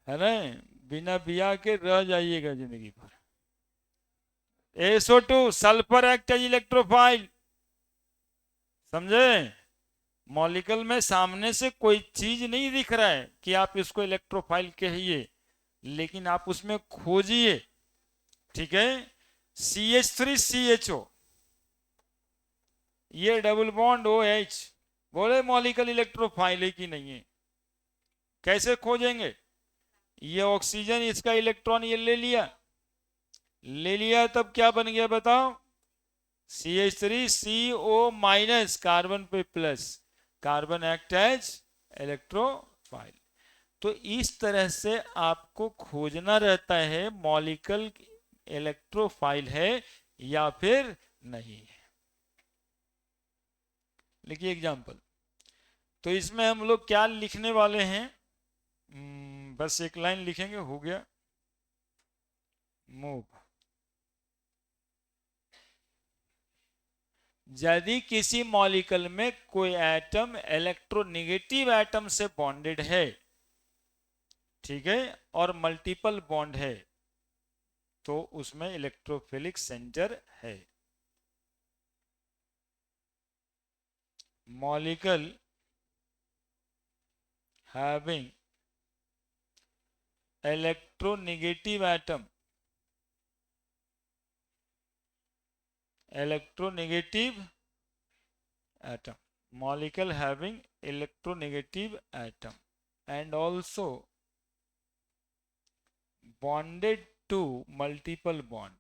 ना। बिना बिया के रह जाइएगा जिंदगी भर। SO2 sulphur act as electrophile, समझे। मॉलिक्यूल में सामने से कोई चीज नहीं दिख रहा है कि आप इसको इलेक्ट्रोफाइल कहिए, लेकिन आप उसमें खोजिए। ठीक है। CH3CHO, ये डबल बॉन्ड OH, बोले मॉलिक्यूल इलेक्ट्रोफाइल है कि नहीं है? कैसे खोजेंगे? ये ऑक्सीजन, इसका इलेक्ट्रॉन ये ले लिया, तब क्या बन गया बताओ? CH3CO माइनस, कार्बन पे plus, carbon act as electrophile. तो इस तरह से आपको खोजना रहता है मॉलिक्यूल इलेक्ट्रोफाइल है या फिर नहीं है। लिखिए एग्जांपल। तो इसमें हम लोग क्या लिखने वाले हैं? बस एक लाइन लिखेंगे, हो गया। मूव। यदि किसी मॉलिक्यूल में कोई एटम इलेक्ट्रोनेगेटिव एटम से बॉन्डेड है, ठीक है, और मल्टीपल बॉन्ड है, तो उसमें इलेक्ट्रोफिलिक सेंटर है। Molecule having electronegative atom, electronegative atom, molecule having electronegative atom and also bonded to multiple bond,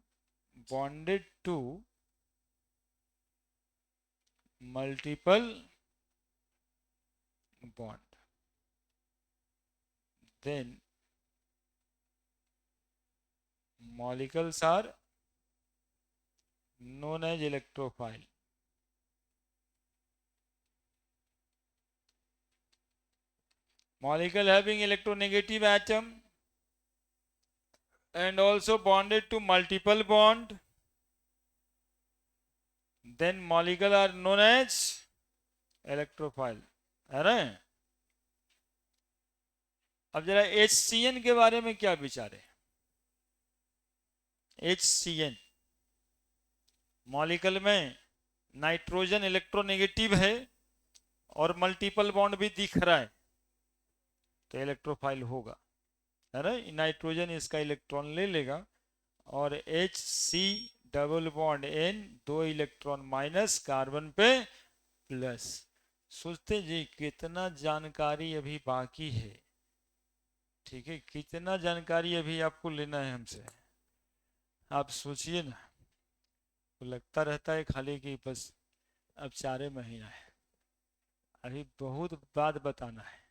bonded to multiple bond, then molecules are known as electrophile. Molecule having electronegative atom and also bonded to multiple bond, then molecule are known as electrophile. है ना? अब जरा HCN के बारे में क्या विचार है? HCN मॉलिक्यूल में नाइट्रोजन इलेक्ट्रोनेगेटिव है और मल्टीपल बॉन्ड भी दिख रहा है, तो इलेक्ट्रोफाइल होगा, है ना? नाइट्रोजन इसका इलेक्ट्रॉन ले लेगा और HC double bond N, 2 electron minus, carbon पे प्लस। सोचते जी कितना जानकारी अभी बाकी है, ठीक है, कितना जानकारी अभी आपको लेना है हमसे, आप सोचिए ना। तो लगता रहता है खाली कि बस अब 4 महीना है, अभी बहुत बात बताना है।